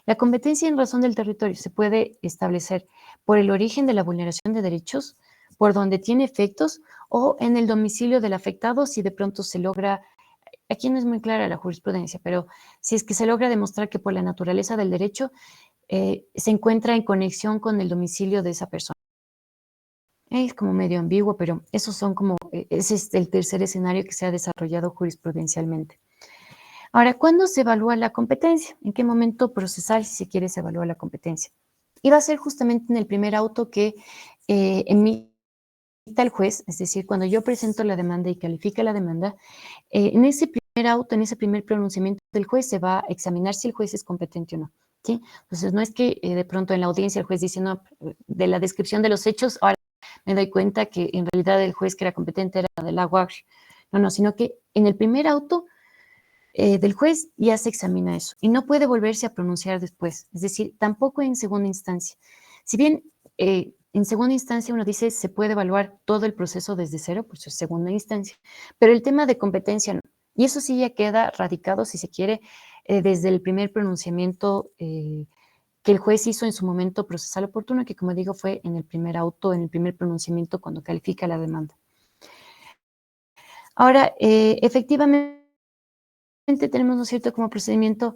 la competencia en razón del territorio se puede establecer por el origen de la vulneración de derechos, por donde tiene efectos o en el domicilio del afectado si de pronto se logra, aquí no es muy clara la jurisprudencia, pero si es que se logra demostrar que por la naturaleza del derecho se encuentra en conexión con el domicilio de esa persona. Es como medio ambiguo, pero esos son como, ese es el tercer escenario que se ha desarrollado jurisprudencialmente. Ahora, ¿cuándo se evalúa la competencia? ¿En qué momento procesal, si se quiere, se evalúa la competencia? Y va a ser justamente en el primer auto que emita el juez, es decir, cuando yo presento la demanda y califica la demanda, en ese primer auto, en ese primer pronunciamiento del juez, se va a examinar si el juez es competente o no, ¿sí? Entonces, no es que de pronto en la audiencia el juez dice, no, de la descripción de los hechos, ahora me doy cuenta que en realidad el juez que era competente era del agua. No, sino que en el primer auto del juez ya se examina eso y no puede volverse a pronunciar después, es decir, tampoco en segunda instancia. Si bien en segunda instancia uno dice se puede evaluar todo el proceso desde cero, pues es segunda instancia, pero el tema de competencia no. Y eso sí ya queda radicado, si se quiere, desde el primer pronunciamiento que el juez hizo en su momento procesal oportuno, que como digo fue en el primer auto, en el primer pronunciamiento cuando califica la demanda. Ahora, efectivamente tenemos, ¿no es cierto?, como procedimiento,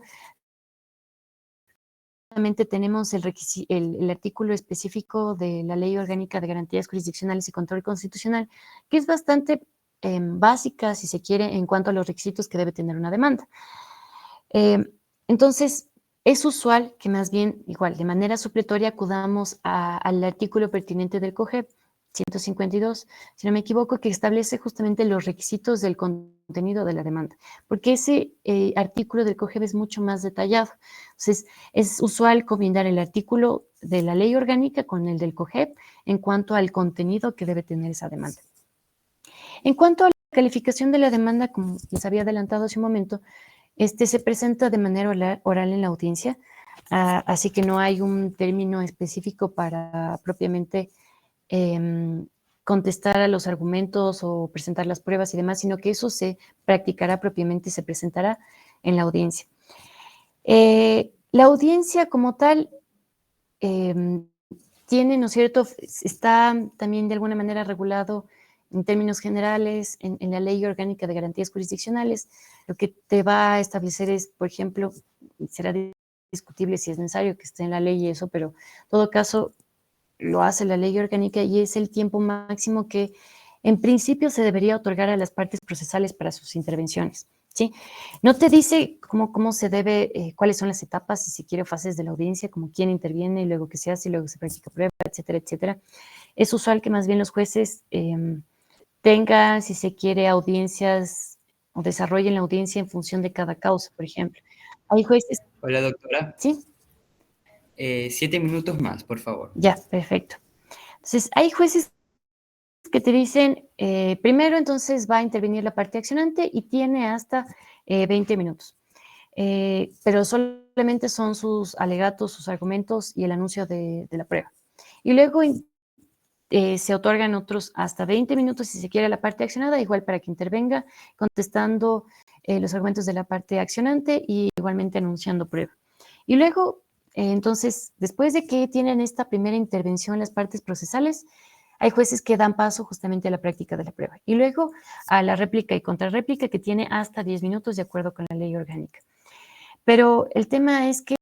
tenemos el artículo específico de la Ley Orgánica de Garantías Jurisdiccionales y Control Constitucional, que es bastante básica, si se quiere, en cuanto a los requisitos que debe tener una demanda. Entonces, es usual que más bien, igual, de manera supletoria, acudamos al artículo pertinente del COGEP, 152, si no me equivoco, que establece justamente los requisitos del contenido de la demanda, porque ese artículo del COGEP es mucho más detallado. Entonces, es usual combinar el artículo de la ley orgánica con el del COGEP en cuanto al contenido que debe tener esa demanda. En cuanto a la calificación de la demanda, como les había adelantado hace un momento, se presenta de manera oral en la audiencia, así que no hay un término específico para propiamente contestar a los argumentos o presentar las pruebas y demás, sino que eso se practicará propiamente, se presentará en la audiencia. La audiencia como tal tiene, ¿no es cierto?, está también de alguna manera regulado en términos generales en la Ley Orgánica de Garantías Jurisdiccionales. Lo que te va a establecer es, por ejemplo, será discutible si es necesario que esté en la ley y eso, pero en todo caso lo hace la ley orgánica y es el tiempo máximo que en principio se debería otorgar a las partes procesales para sus intervenciones, ¿sí? No te dice cómo se debe, cuáles son las etapas, si se quiere, fases de la audiencia, como quién interviene y luego qué se hace y luego se practica prueba, etcétera, etcétera. Es usual que más bien los jueces tengan, si se quiere, audiencias o desarrollen la audiencia en función de cada causa, por ejemplo. Hay jueces... Hola, doctora. ¿Sí? 7 minutos más, por favor. Ya, perfecto. Entonces, hay jueces que te dicen, primero entonces va a intervenir la parte accionante y tiene hasta 20 minutos. Pero solamente son sus alegatos, sus argumentos y el anuncio de la prueba. Y luego se otorgan otros hasta 20 minutos si se quiere la parte accionada, igual para que intervenga contestando los argumentos de la parte accionante y igualmente anunciando prueba. Y luego, entonces, después de que tienen esta primera intervención las partes procesales, hay jueces que dan paso justamente a la práctica de la prueba. Y luego a la réplica y contrarréplica que tiene hasta 10 minutos de acuerdo con la ley orgánica. Pero el tema es que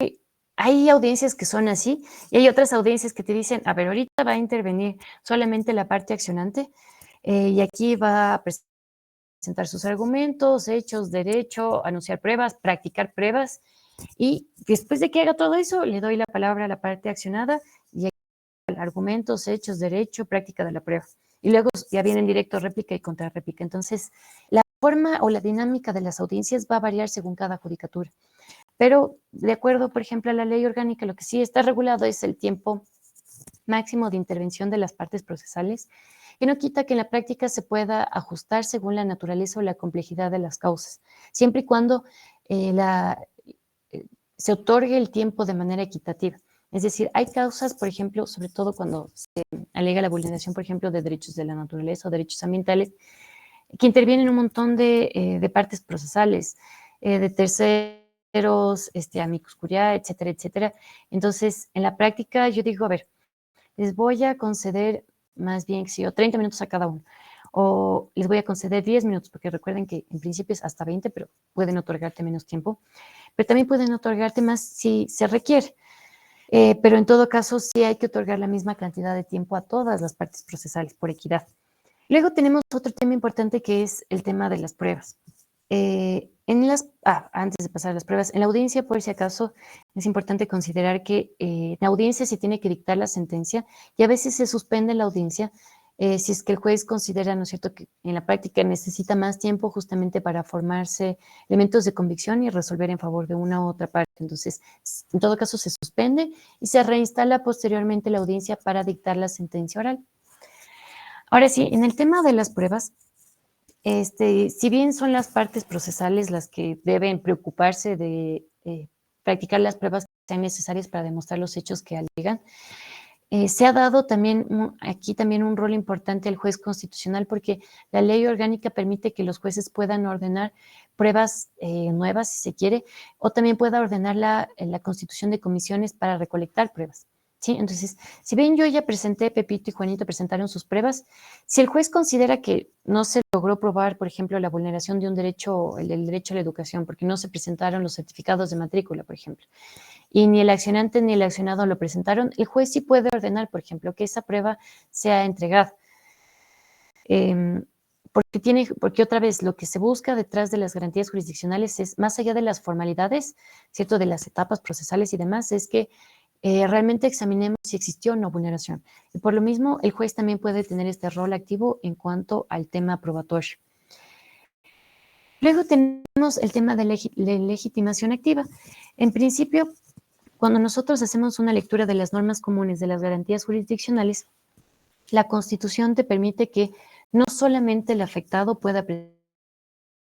hay audiencias que son así y hay otras audiencias que te dicen, a ver, ahorita va a intervenir solamente la parte accionante y aquí va a presentar sus argumentos, hechos, derecho, anunciar pruebas, practicar pruebas y después de que haga todo eso, le doy la palabra a la parte accionada y argumentos, hechos, derecho, práctica de la prueba. Y luego ya vienen directo réplica y contrarréplica. Entonces, la forma o la dinámica de las audiencias va a variar según cada judicatura. Pero de acuerdo, por ejemplo, a la ley orgánica, lo que sí está regulado es el tiempo máximo de intervención de las partes procesales, que no quita que en la práctica se pueda ajustar según la naturaleza o la complejidad de las causas, siempre y cuando se otorgue el tiempo de manera equitativa. Es decir, hay causas, por ejemplo, sobre todo cuando se alega la vulneración, por ejemplo, de derechos de la naturaleza o derechos ambientales, que intervienen un montón de partes procesales, de terceros, amicus curiae, etcétera, etcétera. Entonces, en la práctica, yo digo, a ver, les voy a conceder más bien, si yo, 30 minutos a cada uno, o les voy a conceder 10 minutos, porque recuerden que en principio es hasta 20, pero pueden otorgarte menos tiempo, pero también pueden otorgarte más si se requiere. Pero en todo caso, sí hay que otorgar la misma cantidad de tiempo a todas las partes procesales por equidad. Luego tenemos otro tema importante que es el tema de las pruebas. Antes de pasar a las pruebas, en la audiencia, por si acaso, es importante considerar que en la audiencia se tiene que dictar la sentencia y a veces se suspende la audiencia si es que el juez considera, ¿no es cierto?, que en la práctica necesita más tiempo justamente para formarse elementos de convicción y resolver en favor de una u otra parte. Entonces, en todo caso, se suspende y se reinstala posteriormente la audiencia para dictar la sentencia oral. Ahora sí, en el tema de las pruebas, si bien son las partes procesales las que deben preocuparse de practicar las pruebas que sean necesarias para demostrar los hechos que alegan, se ha dado también aquí también un rol importante al juez constitucional porque la ley orgánica permite que los jueces puedan ordenar pruebas nuevas, si se quiere, o también pueda ordenar la constitución de comisiones para recolectar pruebas. ¿Sí? Entonces, si bien yo ya presenté, Pepito y Juanito presentaron sus pruebas, si el juez considera que no se logró probar, por ejemplo, la vulneración de un derecho, el del derecho a la educación, porque no se presentaron los certificados de matrícula, por ejemplo, y ni el accionante ni el accionado lo presentaron, el juez sí puede ordenar, por ejemplo, que esa prueba sea entregada. Porque otra vez lo que se busca detrás de las garantías jurisdiccionales es, más allá de las formalidades, ¿cierto?, de las etapas procesales y demás, es que realmente examinemos si existió o no vulneración. Y por lo mismo, el juez también puede tener este rol activo en cuanto al tema probatorio. Luego tenemos el tema de legitimación activa. En principio, cuando nosotros hacemos una lectura de las normas comunes de las garantías jurisdiccionales, la Constitución te permite que no solamente el afectado pueda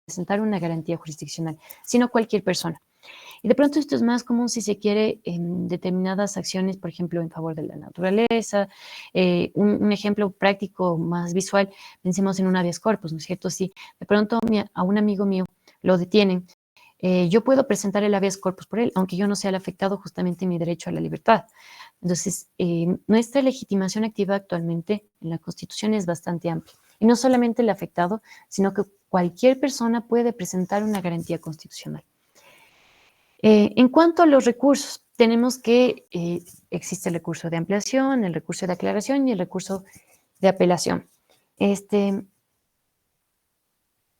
presentar una garantía jurisdiccional, sino cualquier persona. Y de pronto esto es más común si se quiere en determinadas acciones, por ejemplo, en favor de la naturaleza. Un ejemplo práctico más visual, pensemos en un habeas corpus, ¿no es cierto? Si de pronto a un amigo mío lo detienen, yo puedo presentar el habeas corpus por él, aunque yo no sea el afectado, justamente mi derecho a la libertad. Entonces, nuestra legitimación activa actualmente en la Constitución es bastante amplia. Y no solamente el afectado, sino que cualquier persona puede presentar una garantía constitucional. En cuanto a los recursos, tenemos que existe el recurso de ampliación, el recurso de aclaración y el recurso de apelación.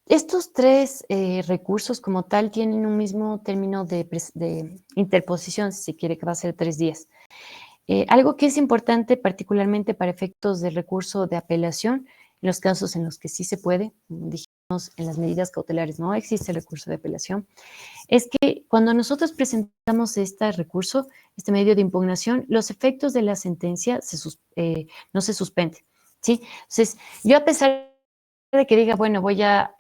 Estos tres recursos como tal tienen un mismo término de interposición, si se quiere, que va a ser 3 días. Algo que es importante particularmente para efectos del recurso de apelación, en los casos en los que sí se puede, dijimos en las medidas cautelares no existe el recurso de apelación, es que cuando nosotros presentamos este recurso, este medio de impugnación, los efectos de la sentencia no se suspenden, ¿sí? Entonces, yo a pesar de que diga, bueno, voy a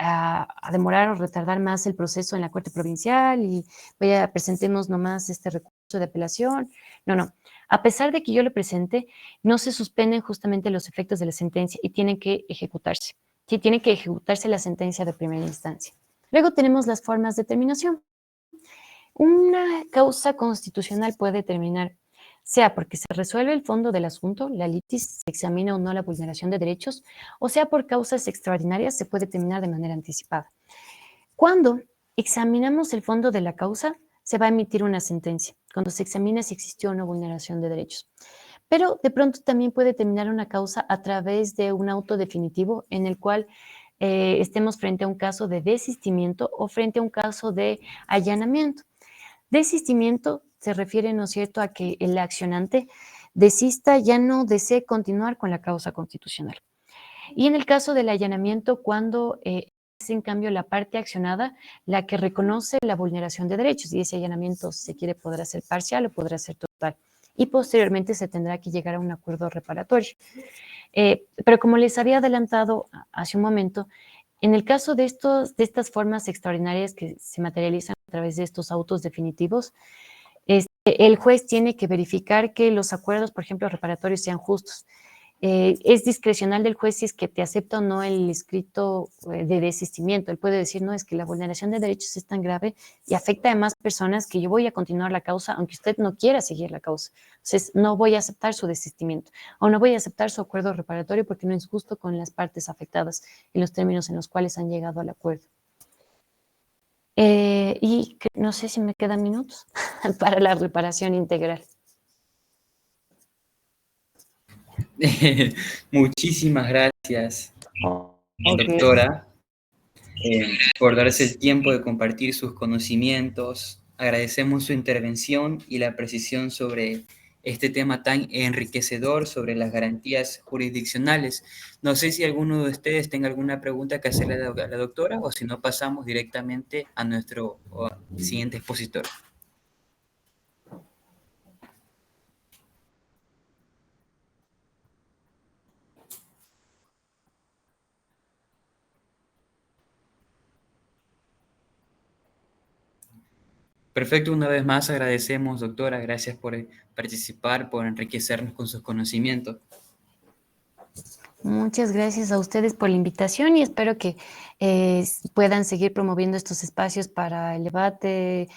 demorar o retardar más el proceso en la Corte Provincial y presentemos nomás este recurso de apelación, no. A pesar de que yo lo presente, no se suspenden justamente los efectos de la sentencia y tienen que ejecutarse. Sí, tiene que ejecutarse la sentencia de primera instancia. Luego tenemos las formas de terminación. Una causa constitucional puede terminar, sea porque se resuelve el fondo del asunto, la litis, se examina o no la vulneración de derechos, o sea por causas extraordinarias se puede terminar de manera anticipada. Cuando examinamos el fondo de la causa, se va a emitir una sentencia, cuando se examina si existió o no vulneración de derechos. Pero de pronto también puede terminar una causa a través de un auto definitivo en el cual estemos frente a un caso de desistimiento o frente a un caso de allanamiento. Desistimiento se refiere, ¿no es cierto?, a que el accionante desista, ya no desee continuar con la causa constitucional. Y en el caso del allanamiento, cuando es en cambio la parte accionada la que reconoce la vulneración de derechos, y ese allanamiento, si se quiere, podrá ser parcial o podrá ser total. Y posteriormente se tendrá que llegar a un acuerdo reparatorio. Pero como les había adelantado hace un momento, en el caso de estas formas extraordinarias que se materializan a través de estos autos definitivos, el juez tiene que verificar que los acuerdos, por ejemplo, reparatorios, sean justos. Es discrecional del juez si es que te acepta o no el escrito de desistimiento. Él puede decir, no, es que la vulneración de derechos es tan grave y afecta a más personas que yo voy a continuar la causa, aunque usted no quiera seguir la causa. Entonces, no voy a aceptar su desistimiento o no voy a aceptar su acuerdo reparatorio porque no es justo con las partes afectadas y los términos en los cuales han llegado al acuerdo. Y no sé si me quedan minutos para la reparación integral. Muchísimas gracias, Okay. doctora, por darse el tiempo de compartir sus conocimientos. Agradecemos su intervención y la precisión sobre este tema tan enriquecedor sobre las garantías jurisdiccionales. No sé si alguno de ustedes tenga alguna pregunta que hacerle a la doctora o si no pasamos directamente a nuestro siguiente expositor. Perfecto, una vez más agradecemos, doctora, gracias por participar, por enriquecernos con sus conocimientos. Muchas gracias a ustedes por la invitación y espero que puedan seguir promoviendo estos espacios para el debate,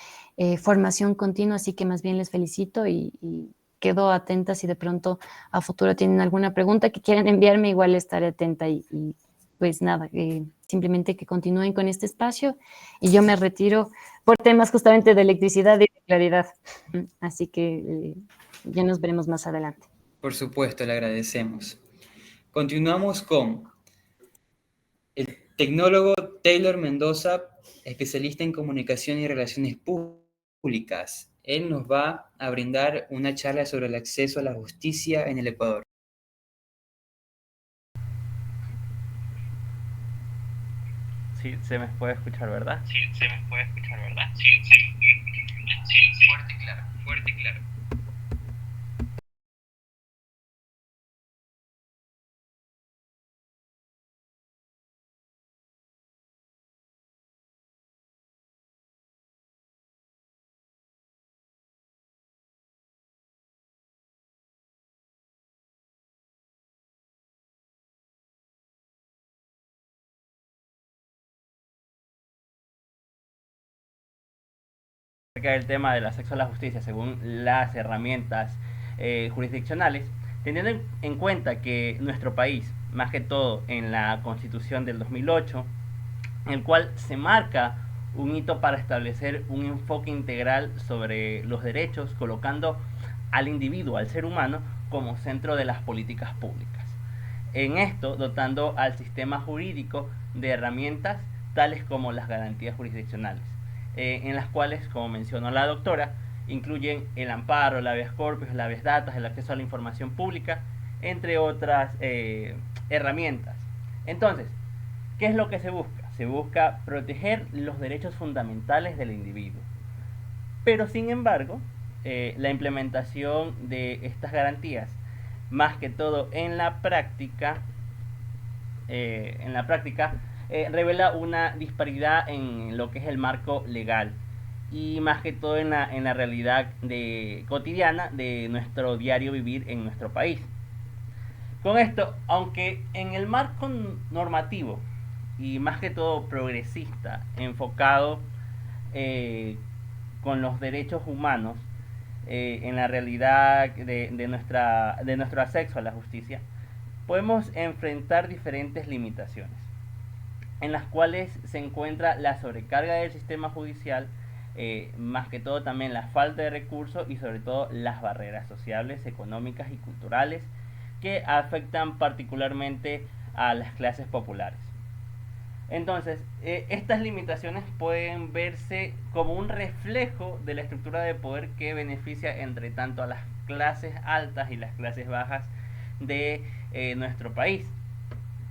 formación continua, así que más bien les felicito y quedo atenta si de pronto a futuro tienen alguna pregunta que quieran enviarme, igual estaré atenta y pues nada, simplemente que continúen con este espacio y yo me retiro por temas justamente de electricidad y de claridad. Así que ya nos veremos más adelante. Por supuesto, le agradecemos. Continuamos con el tecnólogo Taylor Mendoza, especialista en comunicación y relaciones públicas. Él nos va a brindar una charla sobre el acceso a la justicia en el Ecuador. Sí, se me puede escuchar, ¿verdad? Sí, se me puede escuchar, ¿verdad? Sí, fuerte y claro, fuerte y claro. Acerca del tema del acceso a la justicia según las herramientas jurisdiccionales, teniendo en cuenta que nuestro país, más que todo en la Constitución del 2008, en el cual se marca un hito para establecer un enfoque integral sobre los derechos, colocando al individuo, al ser humano, como centro de las políticas públicas. En esto, dotando al sistema jurídico de herramientas tales como las garantías jurisdiccionales, en las cuales, como mencionó la doctora, incluyen el amparo, el habeas corpus, el habeas datas, el acceso a la información pública, entre otras herramientas. Entonces, ¿qué es lo que se busca? Se busca proteger los derechos fundamentales del individuo. Pero, sin embargo, la implementación de estas garantías, más que todo en la práctica, revela una disparidad en lo que es el marco legal y más que todo en la realidad cotidiana de nuestro diario vivir en nuestro país. Con esto, aunque en el marco normativo y más que todo progresista, enfocado con los derechos humanos, en la realidad de nuestro acceso a la justicia, podemos enfrentar diferentes limitaciones, en las cuales se encuentra la sobrecarga del sistema judicial, más que todo también la falta de recursos y sobre todo las barreras sociales, económicas y culturales que afectan particularmente a las clases populares. Entonces, estas limitaciones pueden verse como un reflejo de la estructura de poder que beneficia entre tanto a las clases altas y las clases bajas de nuestro país.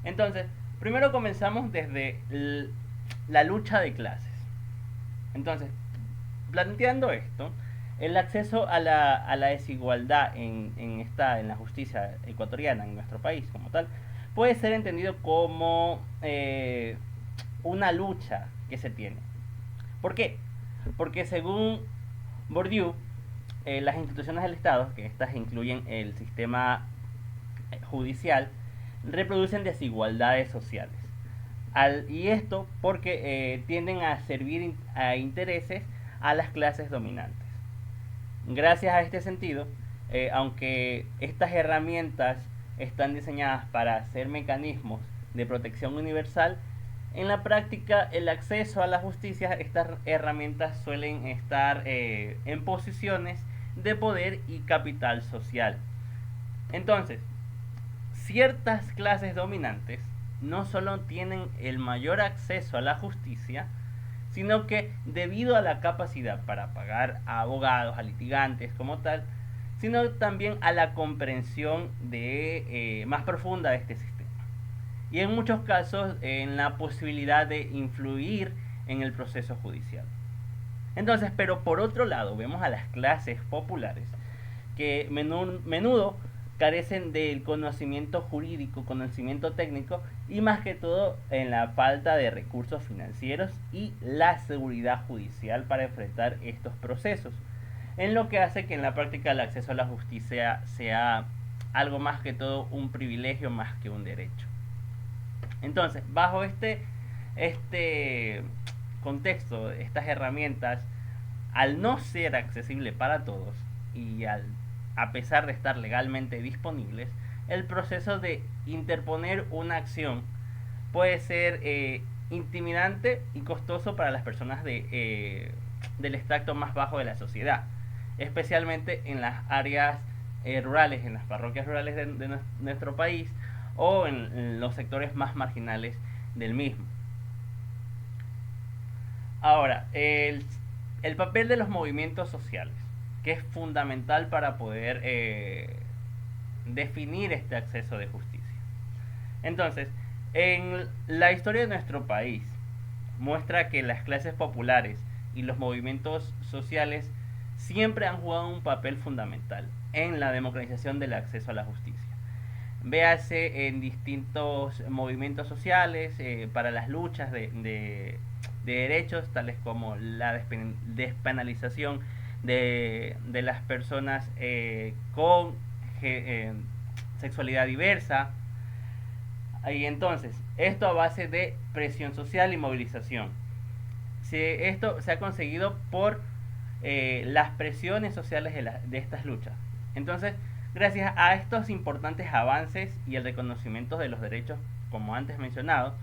Entonces, primero comenzamos desde la lucha de clases. Entonces, planteando esto, el acceso a la desigualdad en la justicia ecuatoriana, en nuestro país como tal, puede ser entendido como una lucha que se tiene. ¿Por qué? Porque según Bourdieu, las instituciones del Estado, que estas incluyen el sistema judicial, reproducen desigualdades sociales. Y esto porque tienden a servir a intereses a las clases dominantes. Gracias a este sentido, aunque estas herramientas están diseñadas para ser mecanismos de protección universal, en la práctica el acceso a la justicia, estas herramientas suelen estar en posiciones de poder y capital social. Entonces, ciertas clases dominantes no solo tienen el mayor acceso a la justicia, sino que debido a la capacidad para pagar a abogados, a litigantes como tal, sino también a la comprensión más profunda de este sistema. Y en muchos casos en la posibilidad de influir en el proceso judicial. Entonces, pero por otro lado, vemos a las clases populares que menudo carecen del conocimiento jurídico, conocimiento técnico y más que todo en la falta de recursos financieros y la seguridad judicial para enfrentar estos procesos, en lo que hace que en la práctica el acceso a la justicia sea algo más que todo un privilegio más que un derecho. Entonces, bajo este contexto, estas herramientas, al no ser accesible para todos y a pesar de estar legalmente disponibles, el proceso de interponer una acción puede ser intimidante y costoso para las personas del extracto más bajo de la sociedad, especialmente en las áreas rurales, en las parroquias rurales de nuestro país o en los sectores más marginales del mismo. Ahora, el papel de los movimientos sociales, que es fundamental para poder definir este acceso de justicia. Entonces, en la historia de nuestro país muestra que las clases populares y los movimientos sociales siempre han jugado un papel fundamental en la democratización del acceso a la justicia. Véase en distintos movimientos sociales para las luchas de derechos, tales como la despenalización de las personas con sexualidad diversa. Y entonces, esto a base de presión social y movilización. Esto se ha conseguido por las presiones sociales de estas luchas. Entonces, gracias a estos importantes avances y el reconocimiento de los derechos, como antes mencionado,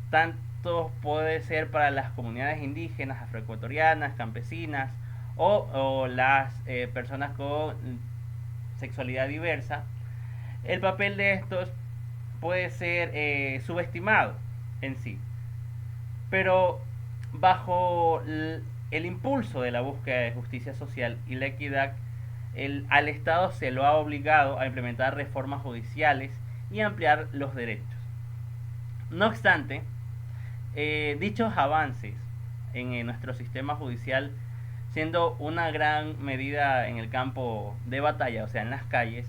tanto puede ser para las comunidades indígenas, afroecuatorianas, campesinas o las personas con sexualidad diversa, el papel de estos puede ser subestimado en sí. Pero bajo el impulso de la búsqueda de justicia social y la equidad, al Estado se lo ha obligado a implementar reformas judiciales y ampliar los derechos. No obstante, dichos avances en nuestro sistema judicial, siendo una gran medida en el campo de batalla, o sea, en las calles,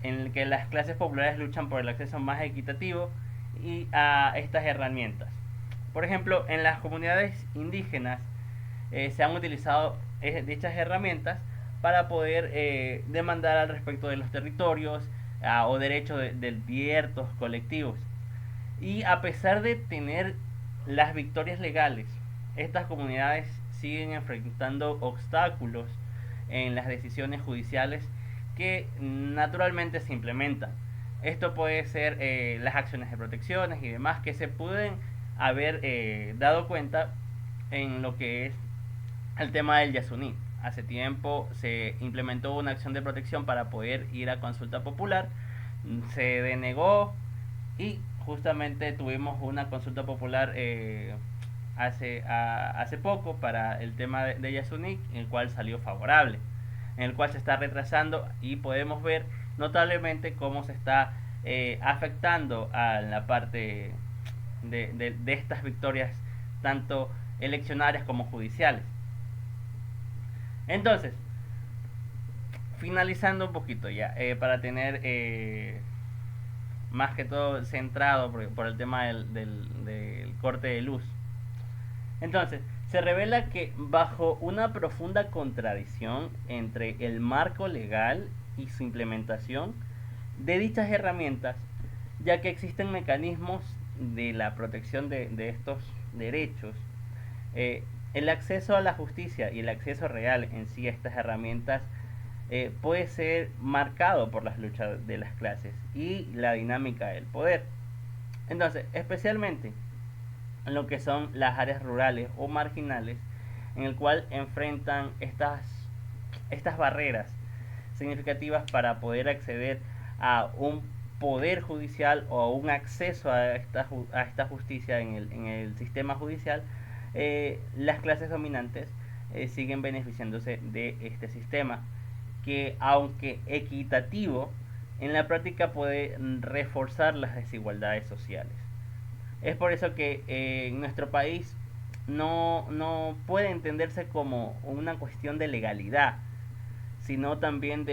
en el que las clases populares luchan por el acceso más equitativo y a estas herramientas. Por ejemplo, en las comunidades indígenas se han utilizado dichas herramientas para poder demandar al respecto de los territorios o derechos de ciertos colectivos. Y a pesar de tener las victorias legales, estas comunidades siguen enfrentando obstáculos en las decisiones judiciales que naturalmente se implementan. Esto puede ser las acciones de protecciones y demás que se pueden haber dado cuenta en lo que es el tema del Yasuní. Hace tiempo se implementó una acción de protección para poder ir a consulta popular, se denegó y justamente tuvimos una consulta popular hace poco para el tema de Yasuní, en el cual salió favorable, en el cual se está retrasando y podemos ver notablemente cómo se está afectando a la parte de estas victorias tanto eleccionarias como judiciales. Entonces, finalizando un poquito ya, para tener más que todo centrado por el tema del corte de luz. Entonces, se revela que bajo una profunda contradicción entre el marco legal y su implementación de dichas herramientas, ya que existen mecanismos de la protección de estos derechos, el acceso a la justicia y el acceso real en sí a estas herramientas puede ser marcado por las luchas de las clases y la dinámica del poder. Entonces, especialmente en lo que son las áreas rurales o marginales, en el cual enfrentan estas barreras significativas para poder acceder a un poder judicial o a un acceso a esta justicia en el sistema judicial, las clases dominantes siguen beneficiándose de este sistema, que aunque equitativo, en la práctica puede reforzar las desigualdades sociales. Es por eso que en nuestro país no puede entenderse como una cuestión de legalidad, sino también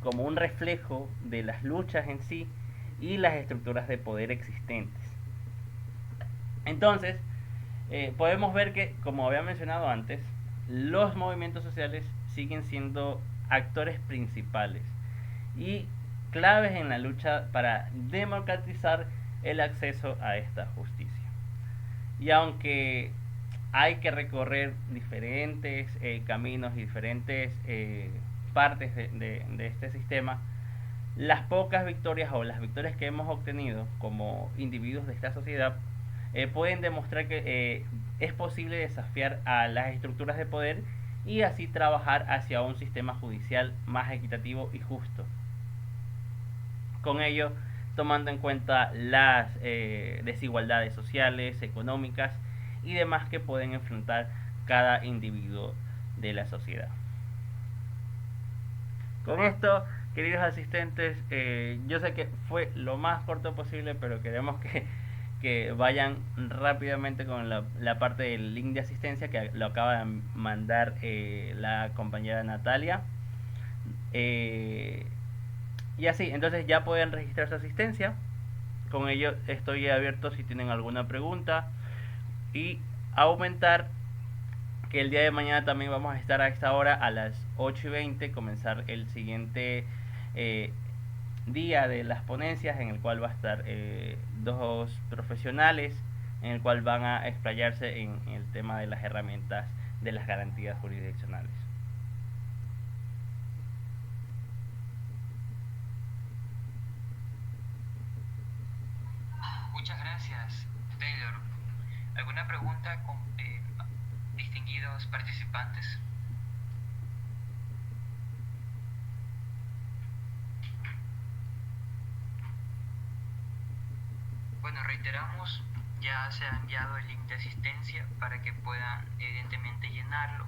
como un reflejo de las luchas en sí y las estructuras de poder existentes. Entonces, podemos ver que, como había mencionado antes, los movimientos sociales siguen siendo actores principales y claves en la lucha para democratizar el acceso a esta justicia. Y aunque hay que recorrer diferentes caminos y diferentes partes de este sistema, las pocas victorias o las victorias que hemos obtenido como individuos de esta sociedad pueden demostrar que es posible desafiar a las estructuras de poder y así trabajar hacia un sistema judicial más equitativo y justo. Con ello, tomando en cuenta las desigualdades sociales, económicas y demás que pueden enfrentar cada individuo de la sociedad. Con esto, queridos asistentes, yo sé que fue lo más corto posible, pero queremos que vayan rápidamente con la parte del link de asistencia que lo acaba de mandar la compañera Natalia. Y así, entonces ya pueden registrar su asistencia. Con ello estoy abierto si tienen alguna pregunta. Y aumentar que el día de mañana también vamos a estar a esta hora a las 8:20, comenzar el siguiente día de las ponencias, en el cual va a estar dos profesionales, en el cual van a explayarse en el tema de las herramientas de las garantías jurisdiccionales. Muchas gracias, Taylor. ¿Alguna pregunta, distinguidos participantes? Bueno, reiteramos, ya se ha enviado el link de asistencia para que puedan evidentemente llenarlo.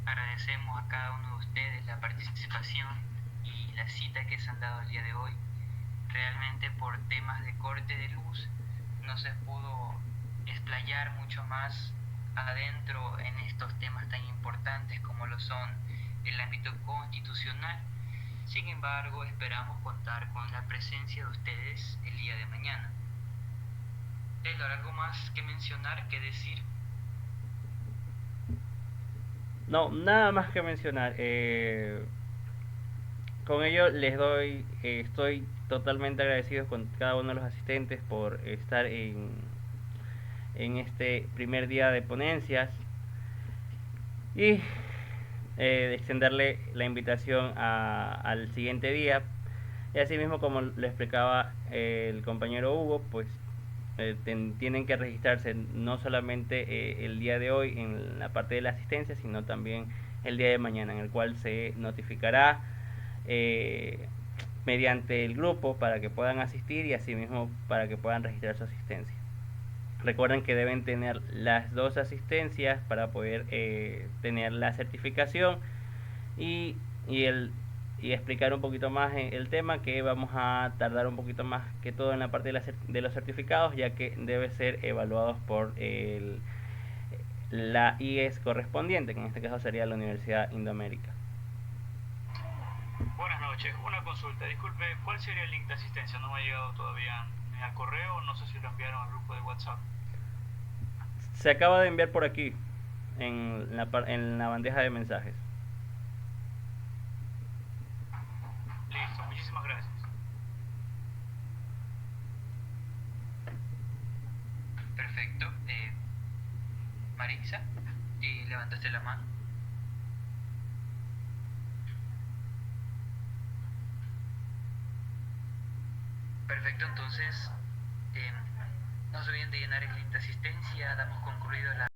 Agradecemos a cada uno de ustedes la participación y la cita que se han dado el día de hoy. Realmente por temas de corte de luz no se pudo explayar mucho más adentro en estos temas tan importantes como lo son el ámbito constitucional. Sin embargo, esperamos contar con la presencia de ustedes el día de mañana. Taylor, ¿algo más que mencionar, que decir? No, nada más que mencionar. Con ello les doy, estoy totalmente agradecido con cada uno de los asistentes por estar en este primer día de ponencias y extenderle la invitación al siguiente día. Y así mismo, como le explicaba el compañero Hugo, pues tienen que registrarse no solamente el día de hoy en la parte de la asistencia, sino también el día de mañana, en el cual se notificará mediante el grupo para que puedan asistir y asimismo para que puedan registrar su asistencia. Recuerden que deben tener las dos asistencias para poder tener la certificación y, y, el, y explicar un poquito más el tema, que vamos a tardar un poquito más que todo en la parte de los certificados, ya que debe ser evaluados por la IES correspondiente, que en este caso sería la Universidad Indoamérica. Buenas noches, una consulta. Disculpe, ¿cuál sería el link de asistencia? No me ha llegado todavía ni al correo, no sé si lo enviaron al grupo de WhatsApp. Se acaba de enviar por aquí, en la bandeja de mensajes. Listo, muchísimas gracias. Perfecto. Marisa, levantaste la mano. Perfecto, entonces no se olviden de llenar el link de asistencia. Damos concluido la